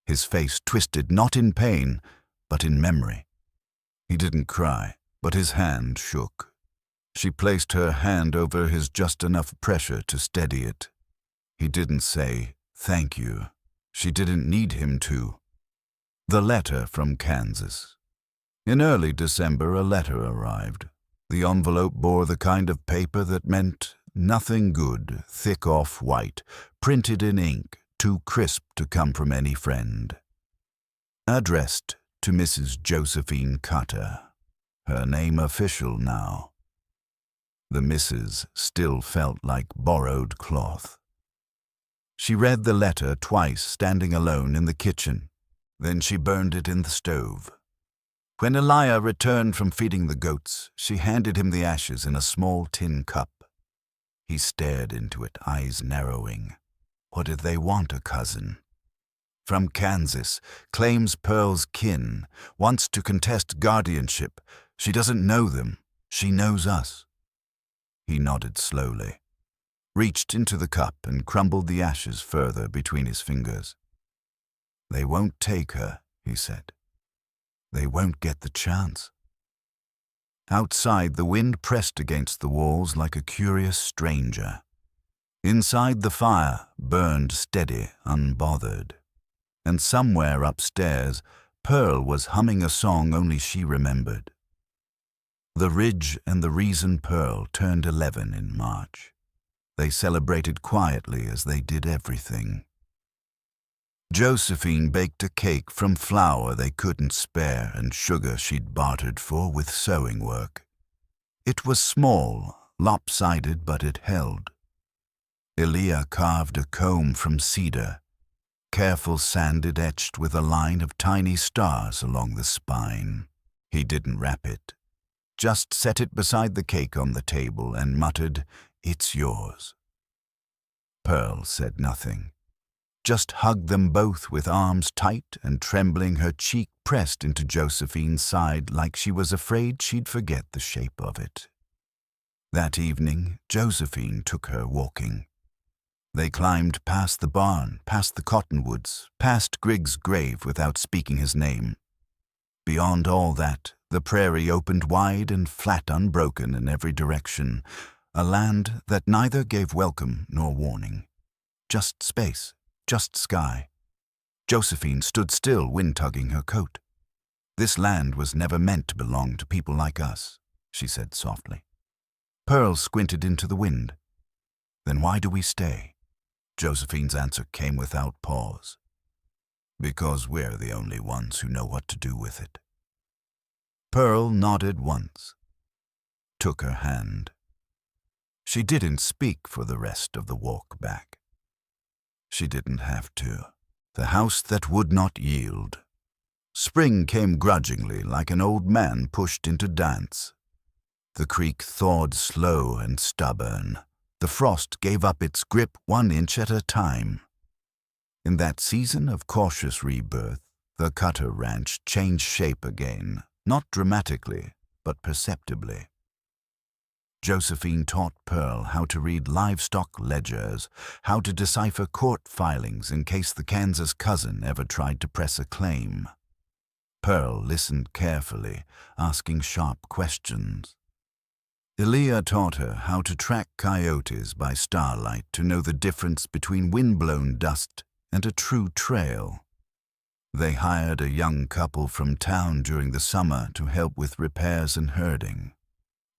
His face twisted not in pain, but in memory. He didn't cry, but his hand shook. She placed her hand over his, just enough pressure to steady it. He didn't say, "Thank you." She didn't need him to. The letter from Kansas. In early December, a letter arrived. The envelope bore the kind of paper that meant nothing good, thick off-white, printed in ink, too crisp to come from any friend. Addressed to Mrs. Josephine Cutter, her name official now. The missus still felt like borrowed cloth. She read the letter twice, standing alone in the kitchen. Then she burned it in the stove. When Elia returned from feeding the goats, she handed him the ashes in a small tin cup. He stared into it, eyes narrowing. What did they want, a cousin? From Kansas, claims Pearl's kin, wants to contest guardianship. She doesn't know them. She knows us. He nodded slowly, reached into the cup and crumbled the ashes further between his fingers. They won't take her, he said. They won't get the chance. Outside, the wind pressed against the walls like a curious stranger. Inside, the fire burned steady, unbothered. And somewhere upstairs, Pearl was humming a song only she remembered. The Ridge and the Reason Pearl turned 11 in March. They celebrated quietly as they did everything. Josephine baked a cake from flour they couldn't spare and sugar she'd bartered for with sewing work. It was small, lopsided, but it held. Elia carved a comb from cedar, careful sanded, etched with a line of tiny stars along the spine. He didn't wrap it, just set it beside the cake on the table and muttered, "It's yours." Pearl said nothing, just hugged them both with arms tight and trembling, her cheek pressed into Josephine's side like she was afraid she'd forget the shape of it. That evening, Josephine took her walking. They climbed past the barn, past the cottonwoods, past Griggs' grave without speaking his name. Beyond all that, the prairie opened wide and flat, unbroken in every direction, a land that neither gave welcome nor warning. Just space, just sky. Josephine stood still, wind-tugging her coat. "This land was never meant to belong to people like us," she said softly. Pearl squinted into the wind. "Then why do we stay?" Josephine's answer came without pause. "Because we're the only ones who know what to do with it." Pearl nodded once, took her hand. She didn't speak for the rest of the walk back. She didn't have to. The house that would not yield. Spring came grudgingly, like an old man pushed into dance. The creek thawed slow and stubborn. The frost gave up its grip 1 inch at a time. In that season of cautious rebirth, the Cutter Ranch changed shape again, not dramatically, but perceptibly. Josephine taught Pearl how to read livestock ledgers, how to decipher court filings in case the Kansas cousin ever tried to press a claim. Pearl listened carefully, asking sharp questions. Elia taught her how to track coyotes by starlight to know the difference between wind-blown dust and a true trail. They hired a young couple from town during the summer to help with repairs and herding.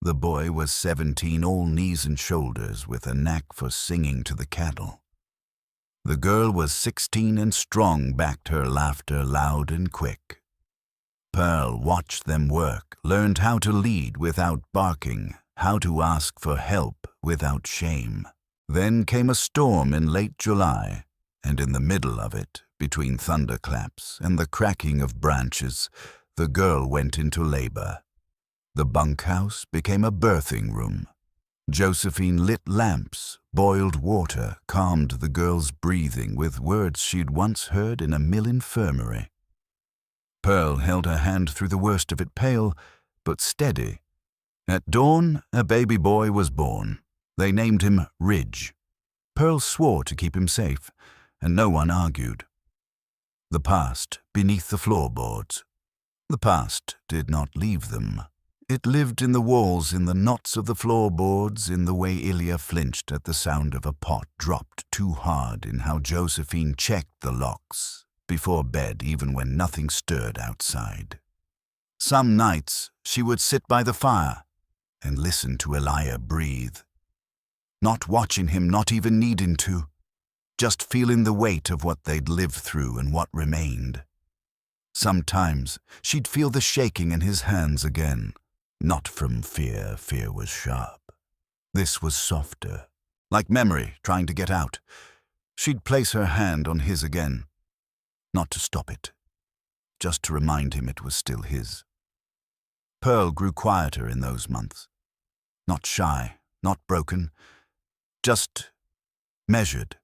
The boy was 17, all knees and shoulders, with a knack for singing to the cattle. The girl was 16 and strong, backed her laughter loud and quick. Pearl watched them work, learned how to lead without barking, how to ask for help without shame. Then came a storm in late July, and in the middle of it, between thunderclaps and the cracking of branches, the girl went into labor. The bunkhouse became a birthing room. Josephine lit lamps, boiled water, calmed the girl's breathing with words she'd once heard in a mill infirmary. Pearl held her hand through the worst of it, pale but steady. At dawn, a baby boy was born. They named him Ridge. Pearl swore to keep him safe, and no one argued. The past beneath the floorboards. The past did not leave them. It lived in the walls, in the knots of the floorboards, in the way Ilya flinched at the sound of a pot dropped too hard, in how Josephine checked the locks before bed even when nothing stirred outside. Some nights she would sit by the fire and listen to Elia breathe. Not watching him, not even needing to, just feeling the weight of what they'd lived through and what remained. Sometimes she'd feel the shaking in his hands again, not from fear, fear was sharp, This was softer, like memory trying to get out. She'd place her hand on his again, not to stop it, just to remind him it was still his. Pearl grew quieter in those months. Not shy, not broken, just measured.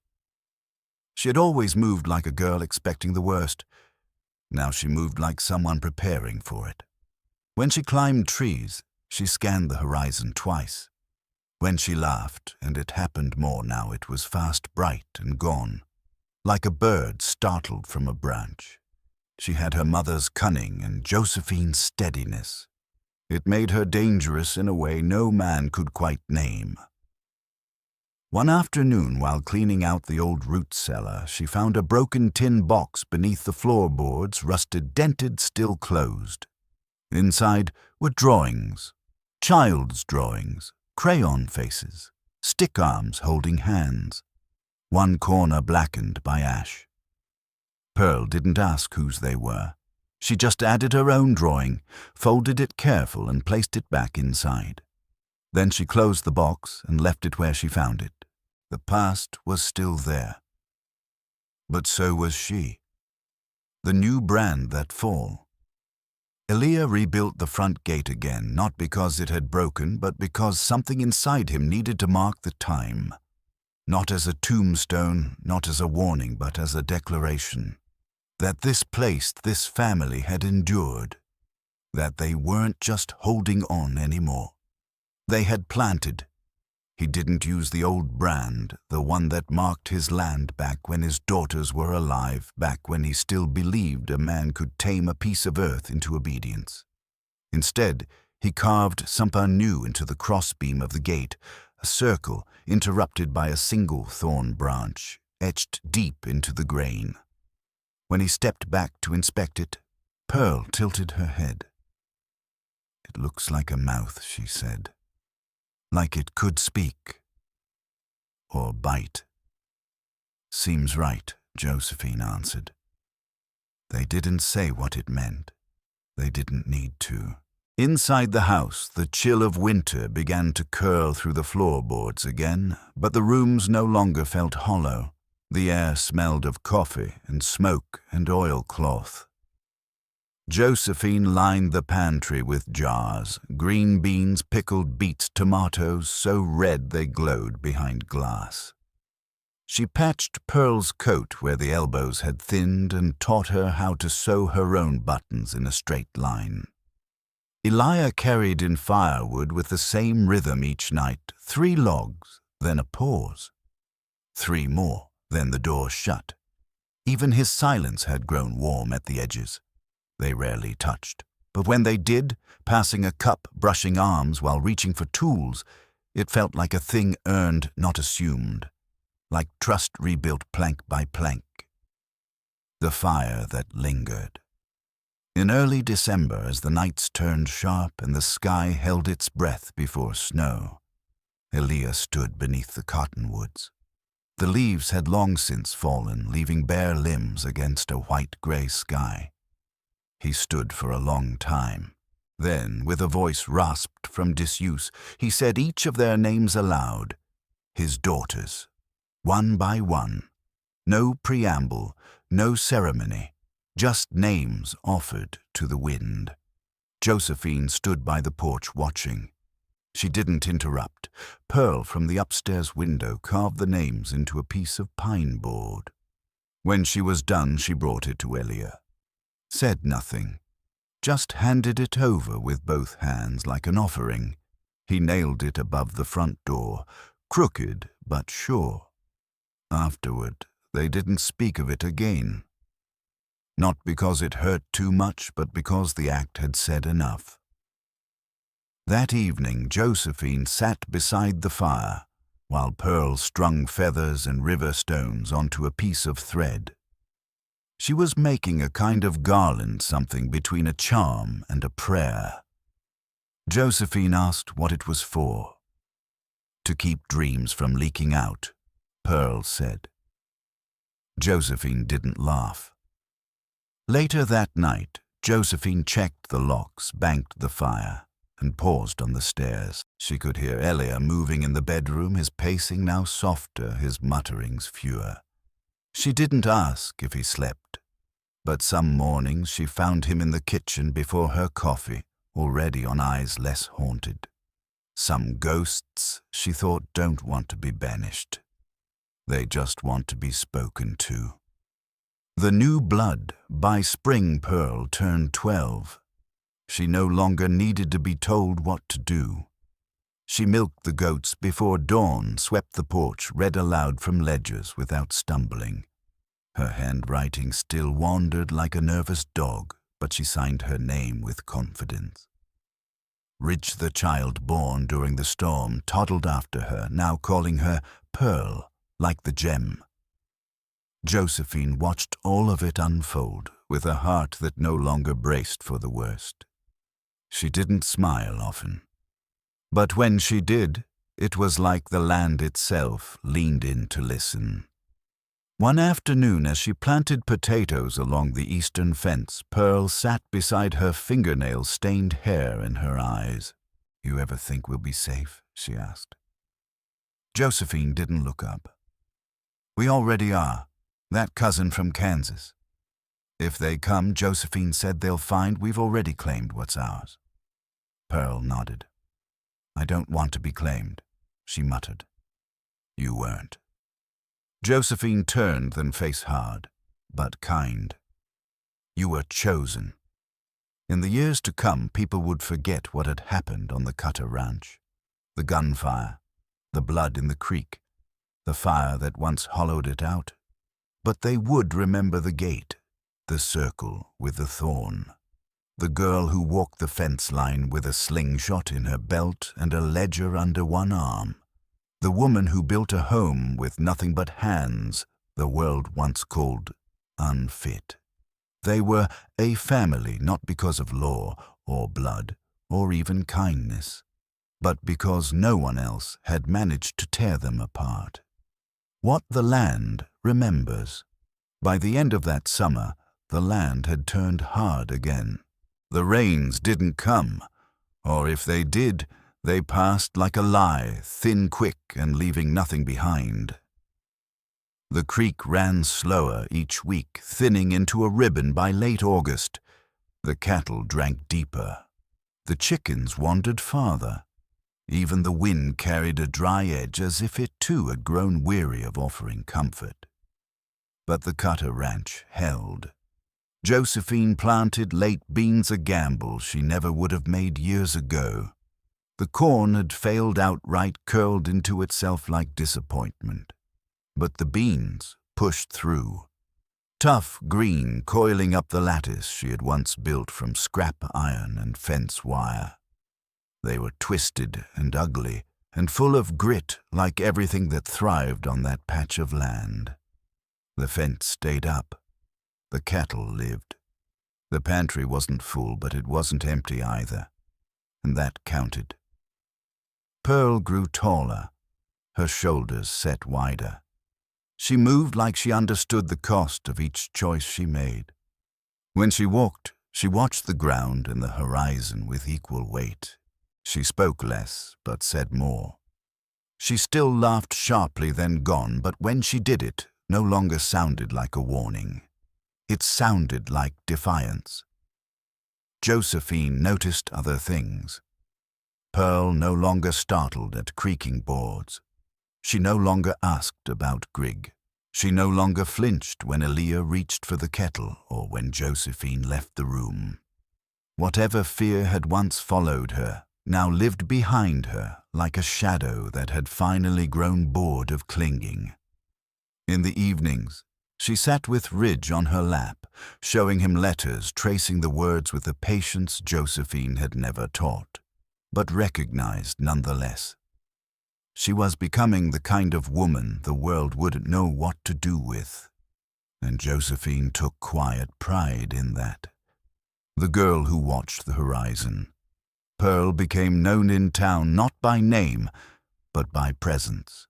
She had always moved like a girl expecting the worst. Now she moved like someone preparing for it. When she climbed trees, she scanned the horizon twice. When she laughed, and it happened more now, it was fast bright and gone, like a bird startled from a branch. She had her mother's cunning and Josephine's steadiness. It made her dangerous in a way no man could quite name. One afternoon, while cleaning out the old root cellar, she found a broken tin box beneath the floorboards, rusted, dented, still closed. Inside were drawings, child's drawings, crayon faces, stick arms holding hands, one corner blackened by ash. Pearl didn't ask whose they were. She just added her own drawing, folded it careful and placed it back inside. Then she closed the box and left it where she found it. The past was still there. But so was she. The new brand that fall. Elia rebuilt the front gate again, not because it had broken, but because something inside him needed to mark the time. Not as a tombstone, not as a warning, but as a declaration. That this place, this family had endured. That they weren't just holding on anymore. They had planted. He didn't use the old brand, the one that marked his land back when his daughters were alive, back when he still believed a man could tame a piece of earth into obedience. Instead, he carved something new into the crossbeam of the gate, a circle interrupted by a single thorn branch, etched deep into the grain. When he stepped back to inspect it, Pearl tilted her head. "It looks like a mouth," she said. "Like it could speak. Or bite." "Seems right," Josephine answered. They didn't say what it meant. They didn't need to. Inside the house, the chill of winter began to curl through the floorboards again, but the rooms no longer felt hollow. The air smelled of coffee and smoke and oilcloth. Josephine lined the pantry with jars, green beans, pickled beets, tomatoes, so red they glowed behind glass. She patched Pearl's coat where the elbows had thinned and taught her how to sew her own buttons in a straight line. Elia carried in firewood with the same rhythm each night, 3 logs, then a pause. 3 more, then the door shut. Even his silence had grown warm at the edges. They rarely touched, but when they did, passing a cup, brushing arms while reaching for tools, it felt like a thing earned, not assumed, like trust rebuilt plank by plank. The fire that lingered. In early December, as the nights turned sharp and the sky held its breath before snow, Elia stood beneath the cottonwoods. The leaves had long since fallen, leaving bare limbs against a white-gray sky. He stood for a long time. Then, with a voice rasped from disuse, he said each of their names aloud. His daughters, one by one. No preamble, no ceremony, just names offered to the wind. Josephine stood by the porch watching. She didn't interrupt. Pearl from the upstairs window carved the names into a piece of pine board. When she was done, she brought it to Elia. Said nothing, just handed it over with both hands like an offering. He nailed it above the front door, crooked but sure. Afterward, they didn't speak of it again. Not because it hurt too much, but because the act had said enough. That evening, Josephine sat beside the fire, while Pearl strung feathers and river stones onto a piece of thread. She was making a kind of garland, something between a charm and a prayer. Josephine asked what it was for. "To keep dreams from leaking out," Pearl said. Josephine didn't laugh. Later that night, Josephine checked the locks, banked the fire. and paused on the stairs. She could hear Elia moving in the bedroom, his pacing now softer, his mutterings fewer. She didn't ask if he slept, but some mornings she found him in the kitchen before her coffee, already on eyes less haunted. Some ghosts, she thought, don't want to be banished. They just want to be spoken to. The new blood. By spring, Pearl turned 12. She no longer needed to be told what to do. She milked the goats before dawn, swept the porch, read aloud from ledgers without stumbling. Her handwriting still wandered like a nervous dog, but she signed her name with confidence. Ridge, the child born during the storm, toddled after her, now calling her Pearl, like the gem. Josephine watched all of it unfold, with a heart that no longer braced for the worst. She didn't smile often. But when she did, it was like the land itself leaned in to listen. One afternoon, as she planted potatoes along the eastern fence, Pearl sat beside her, fingernail-stained hair in her eyes. "You ever think we'll be safe?" she asked. Josephine didn't look up. "We already are. That cousin from Kansas. If they come," Josephine said, "they'll find we've already claimed what's ours." Pearl nodded. "I don't want to be claimed," she muttered. "You weren't." Josephine turned, then face hard, but kind. "You were chosen." In the years to come, people would forget what had happened on the Cutter Ranch. The gunfire, the blood in the creek, the fire that once hollowed it out. But they would remember the gate, the circle with the thorn, the girl who walked the fence line with a slingshot in her belt and a ledger under one arm, the woman who built a home with nothing but hands the world once called unfit. They were a family not because of law or blood or even kindness, but because no one else had managed to tear them apart. What the land remembers. By the end of that summer, the land had turned hard again. The rains didn't come, or if they did, they passed like a lie, thin, quick, and leaving nothing behind. The creek ran slower each week, thinning into a ribbon by late August. The cattle drank deeper. The chickens wandered farther. Even the wind carried a dry edge, as if it too had grown weary of offering comfort. But the Cutter Ranch held. Josephine planted late beans, a gamble she never would have made years ago. The corn had failed outright, curled into itself like disappointment. But the beans pushed through. Tough green, coiling up the lattice she had once built from scrap iron and fence wire. They were twisted and ugly and full of grit, like everything that thrived on that patch of land. The fence stayed up. The cattle lived. The pantry wasn't full, but it wasn't empty either, and that counted. Pearl grew taller, her shoulders set wider. She moved like she understood the cost of each choice she made. When she walked, she watched the ground and the horizon with equal weight. She spoke less, but said more. She still laughed sharply, then gone, but when she did it, no longer sounded like a warning. It sounded like defiance. Josephine noticed other things. Pearl no longer startled at creaking boards. She no longer asked about Grigg. She no longer flinched when Elia reached for the kettle or when Josephine left the room. Whatever fear had once followed her now lived behind her like a shadow that had finally grown bored of clinging. In the evenings, she sat with Ridge on her lap, showing him letters, tracing the words with a patience Josephine had never taught, but recognized nonetheless. She was becoming the kind of woman the world wouldn't know what to do with, and Josephine took quiet pride in that. The girl who watched the horizon. Pearl became known in town not by name, but by presence.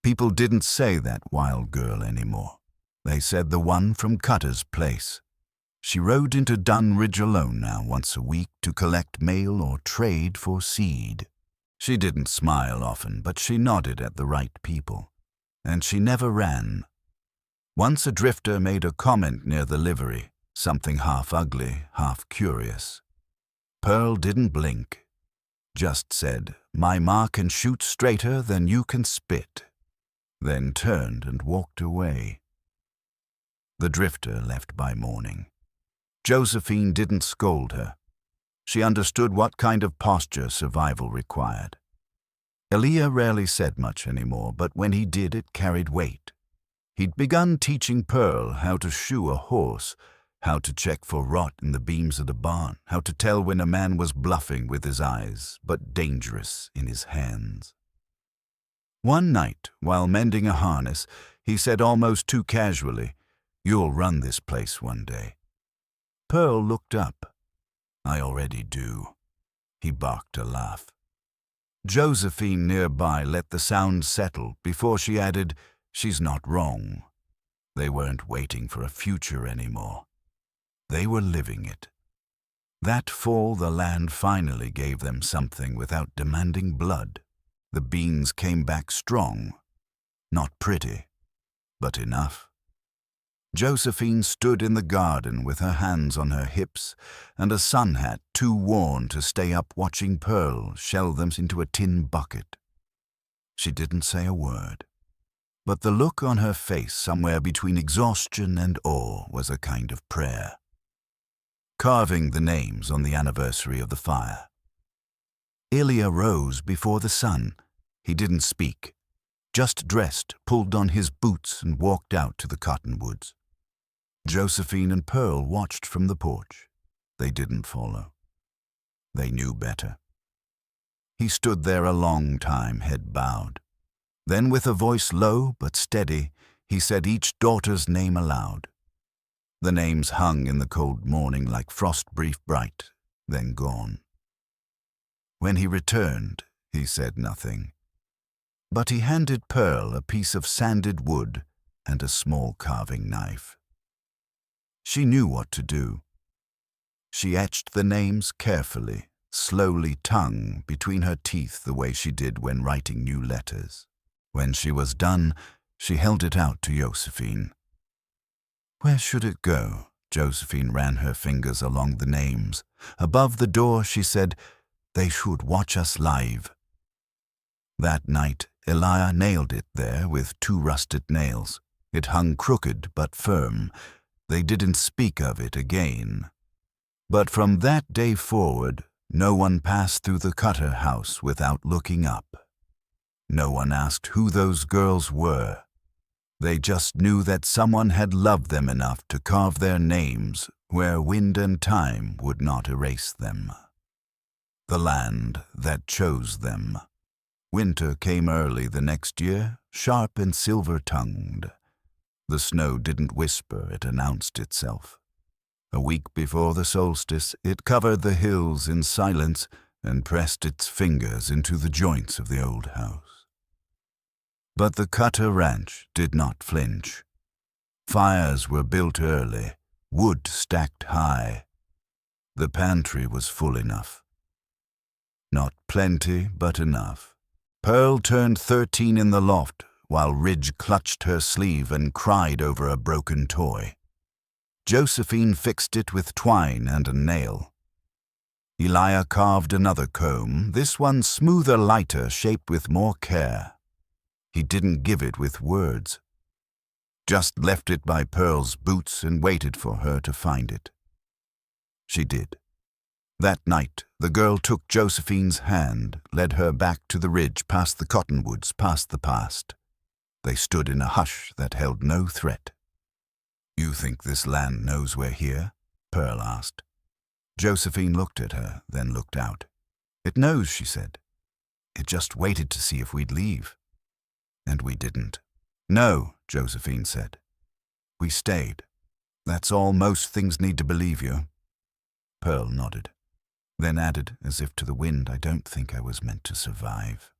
People didn't say that wild girl anymore. They said the one from Cutter's place. She rode into Dunridge alone now once a week to collect mail or trade for seed. She didn't smile often, but she nodded at the right people. And she never ran. Once a drifter made a comment near the livery, something half ugly, half curious. Pearl didn't blink, just said, "My ma can shoot straighter than you can spit," then turned and walked away. The drifter left by morning. Josephine didn't scold her. She understood what kind of posture survival required. Elia rarely said much anymore, but when he did, it carried weight. He'd begun teaching Pearl how to shoe a horse, how to check for rot in the beams of the barn, how to tell when a man was bluffing with his eyes, but dangerous in his hands. One night, while mending a harness, he said almost too casually, "You'll run this place one day." Pearl looked up. "I already do." He barked a laugh. Josephine nearby let the sound settle before she added, "She's not wrong." They weren't waiting for a future anymore. They were living it. That fall the land finally gave them something without demanding blood. The beans came back strong. Not pretty, but enough. Josephine stood in the garden with her hands on her hips and a sun hat too worn to stay up watching Pearl shell them into a tin bucket. She didn't say a word, but the look on her face somewhere between exhaustion and awe was a kind of prayer. Carving the names on the anniversary of the fire. Elia rose before the sun. He didn't speak, just dressed, pulled on his boots and walked out to the cottonwoods. Josephine and Pearl watched from the porch. They didn't follow. They knew better. He stood there a long time, head bowed. Then with a voice low but steady, he said each daughter's name aloud. The names hung in the cold morning like frost brief bright, then gone. When he returned, he said nothing. But he handed Pearl a piece of sanded wood and a small carving knife. She knew what to do. She etched the names carefully, slowly, tongue between her teeth the way she did when writing new letters. When she was done, she held it out to Josephine. Where should it go? Josephine ran her fingers along the names. Above the door, she said, "They should watch us live." That night, Elia nailed it there with 2 rusted nails. It hung crooked but firm. They didn't speak of it again. But from that day forward, no one passed through the Cutter house without looking up. No one asked who those girls were. They just knew that someone had loved them enough to carve their names where wind and time would not erase them. The land that chose them. Winter came early the next year, sharp and silver-tongued. The snow didn't whisper, it announced itself. A week before the solstice, it covered the hills in silence and pressed its fingers into the joints of the old house. But the Cutter ranch did not flinch. Fires were built early, wood stacked high. The pantry was full enough. Not plenty, but enough. Pearl turned 13 in the loft, while Ridge clutched her sleeve and cried over a broken toy. Josephine fixed it with twine and a nail. Elia carved another comb, this one smoother, lighter, shaped with more care. He didn't give it with words, just left it by Pearl's boots and waited for her to find it. She did. That night, the girl took Josephine's hand, led her back to the ridge, past the cottonwoods, past the past. They stood in a hush that held no threat. "You think this land knows we're here?" Pearl asked. Josephine looked at her, then looked out. "It knows," she said. "It just waited to see if we'd leave." And we didn't. "No," Josephine said. "We stayed. That's all most things need to believe you." Pearl nodded, then added, as if to the wind, "I don't think I was meant to survive."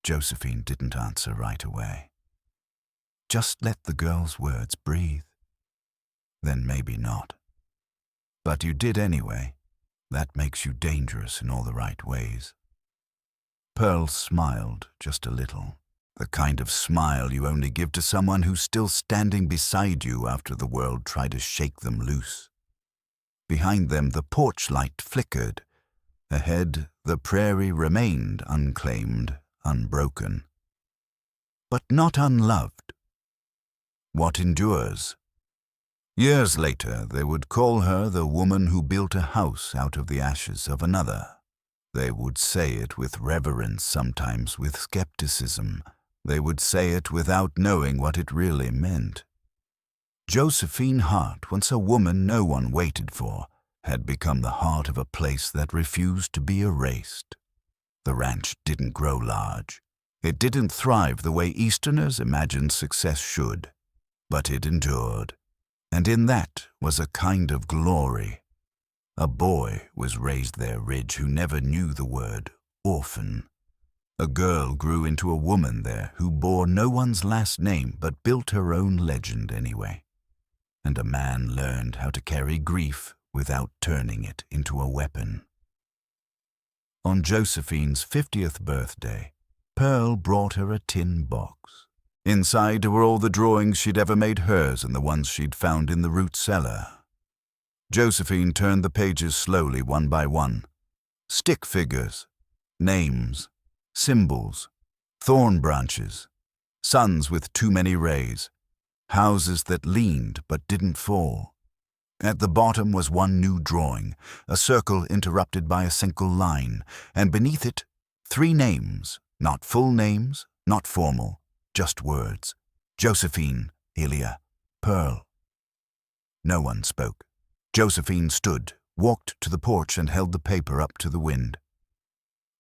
Josephine didn't answer right away. Just let the girl's words breathe. Then maybe not. But you did anyway. That makes you dangerous in all the right ways." Pearl smiled just a little, the kind of smile you only give to someone who's still standing beside you after the world tried to shake them loose. Behind them, the porch light flickered. Ahead, the prairie remained unclaimed, unbroken. But not unloved. What endures? Years later, they would call her the woman who built a house out of the ashes of another. They would say it with reverence, sometimes with skepticism. They would say it without knowing what it really meant. Josephine Hart, once a woman no one waited for, had become the heart of a place that refused to be erased. The ranch didn't grow large. It didn't thrive the way Easterners imagined success should. But it endured. And in that was a kind of glory. A boy was raised there, Ridge, who never knew the word orphan. A girl grew into a woman there who bore no one's last name but built her own legend anyway. And a man learned how to carry grief without turning it into a weapon. On Josephine's 50th birthday, Pearl brought her a tin box. Inside were all the drawings she'd ever made hers and the ones she'd found in the root cellar. Josephine turned the pages slowly, one by one. Stick figures, names, symbols, thorn branches, suns with too many rays, houses that leaned but didn't fall. At the bottom was one new drawing, a circle interrupted by a single line, and beneath it, 3 names, not full names, not formal, just words. Josephine, Elia, Pearl. No one spoke. Josephine stood, walked to the porch and held the paper up to the wind.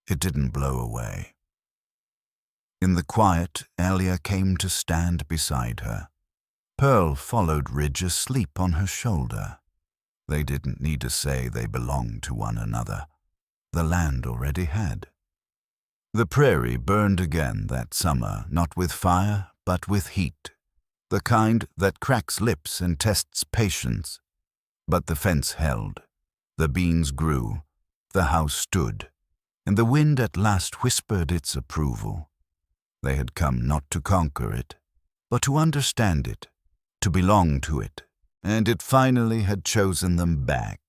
It didn't blow away. In the quiet, Elia came to stand beside her. Pearl followed Ridge asleep on her shoulder. They didn't need to say they belonged to one another. The land already had. The prairie burned again that summer, not with fire, but with heat, the kind that cracks lips and tests patience. But the fence held, the beans grew, the house stood, and the wind at last whispered its approval. They had come not to conquer it, but to understand it, to belong to it, and it finally had chosen them back.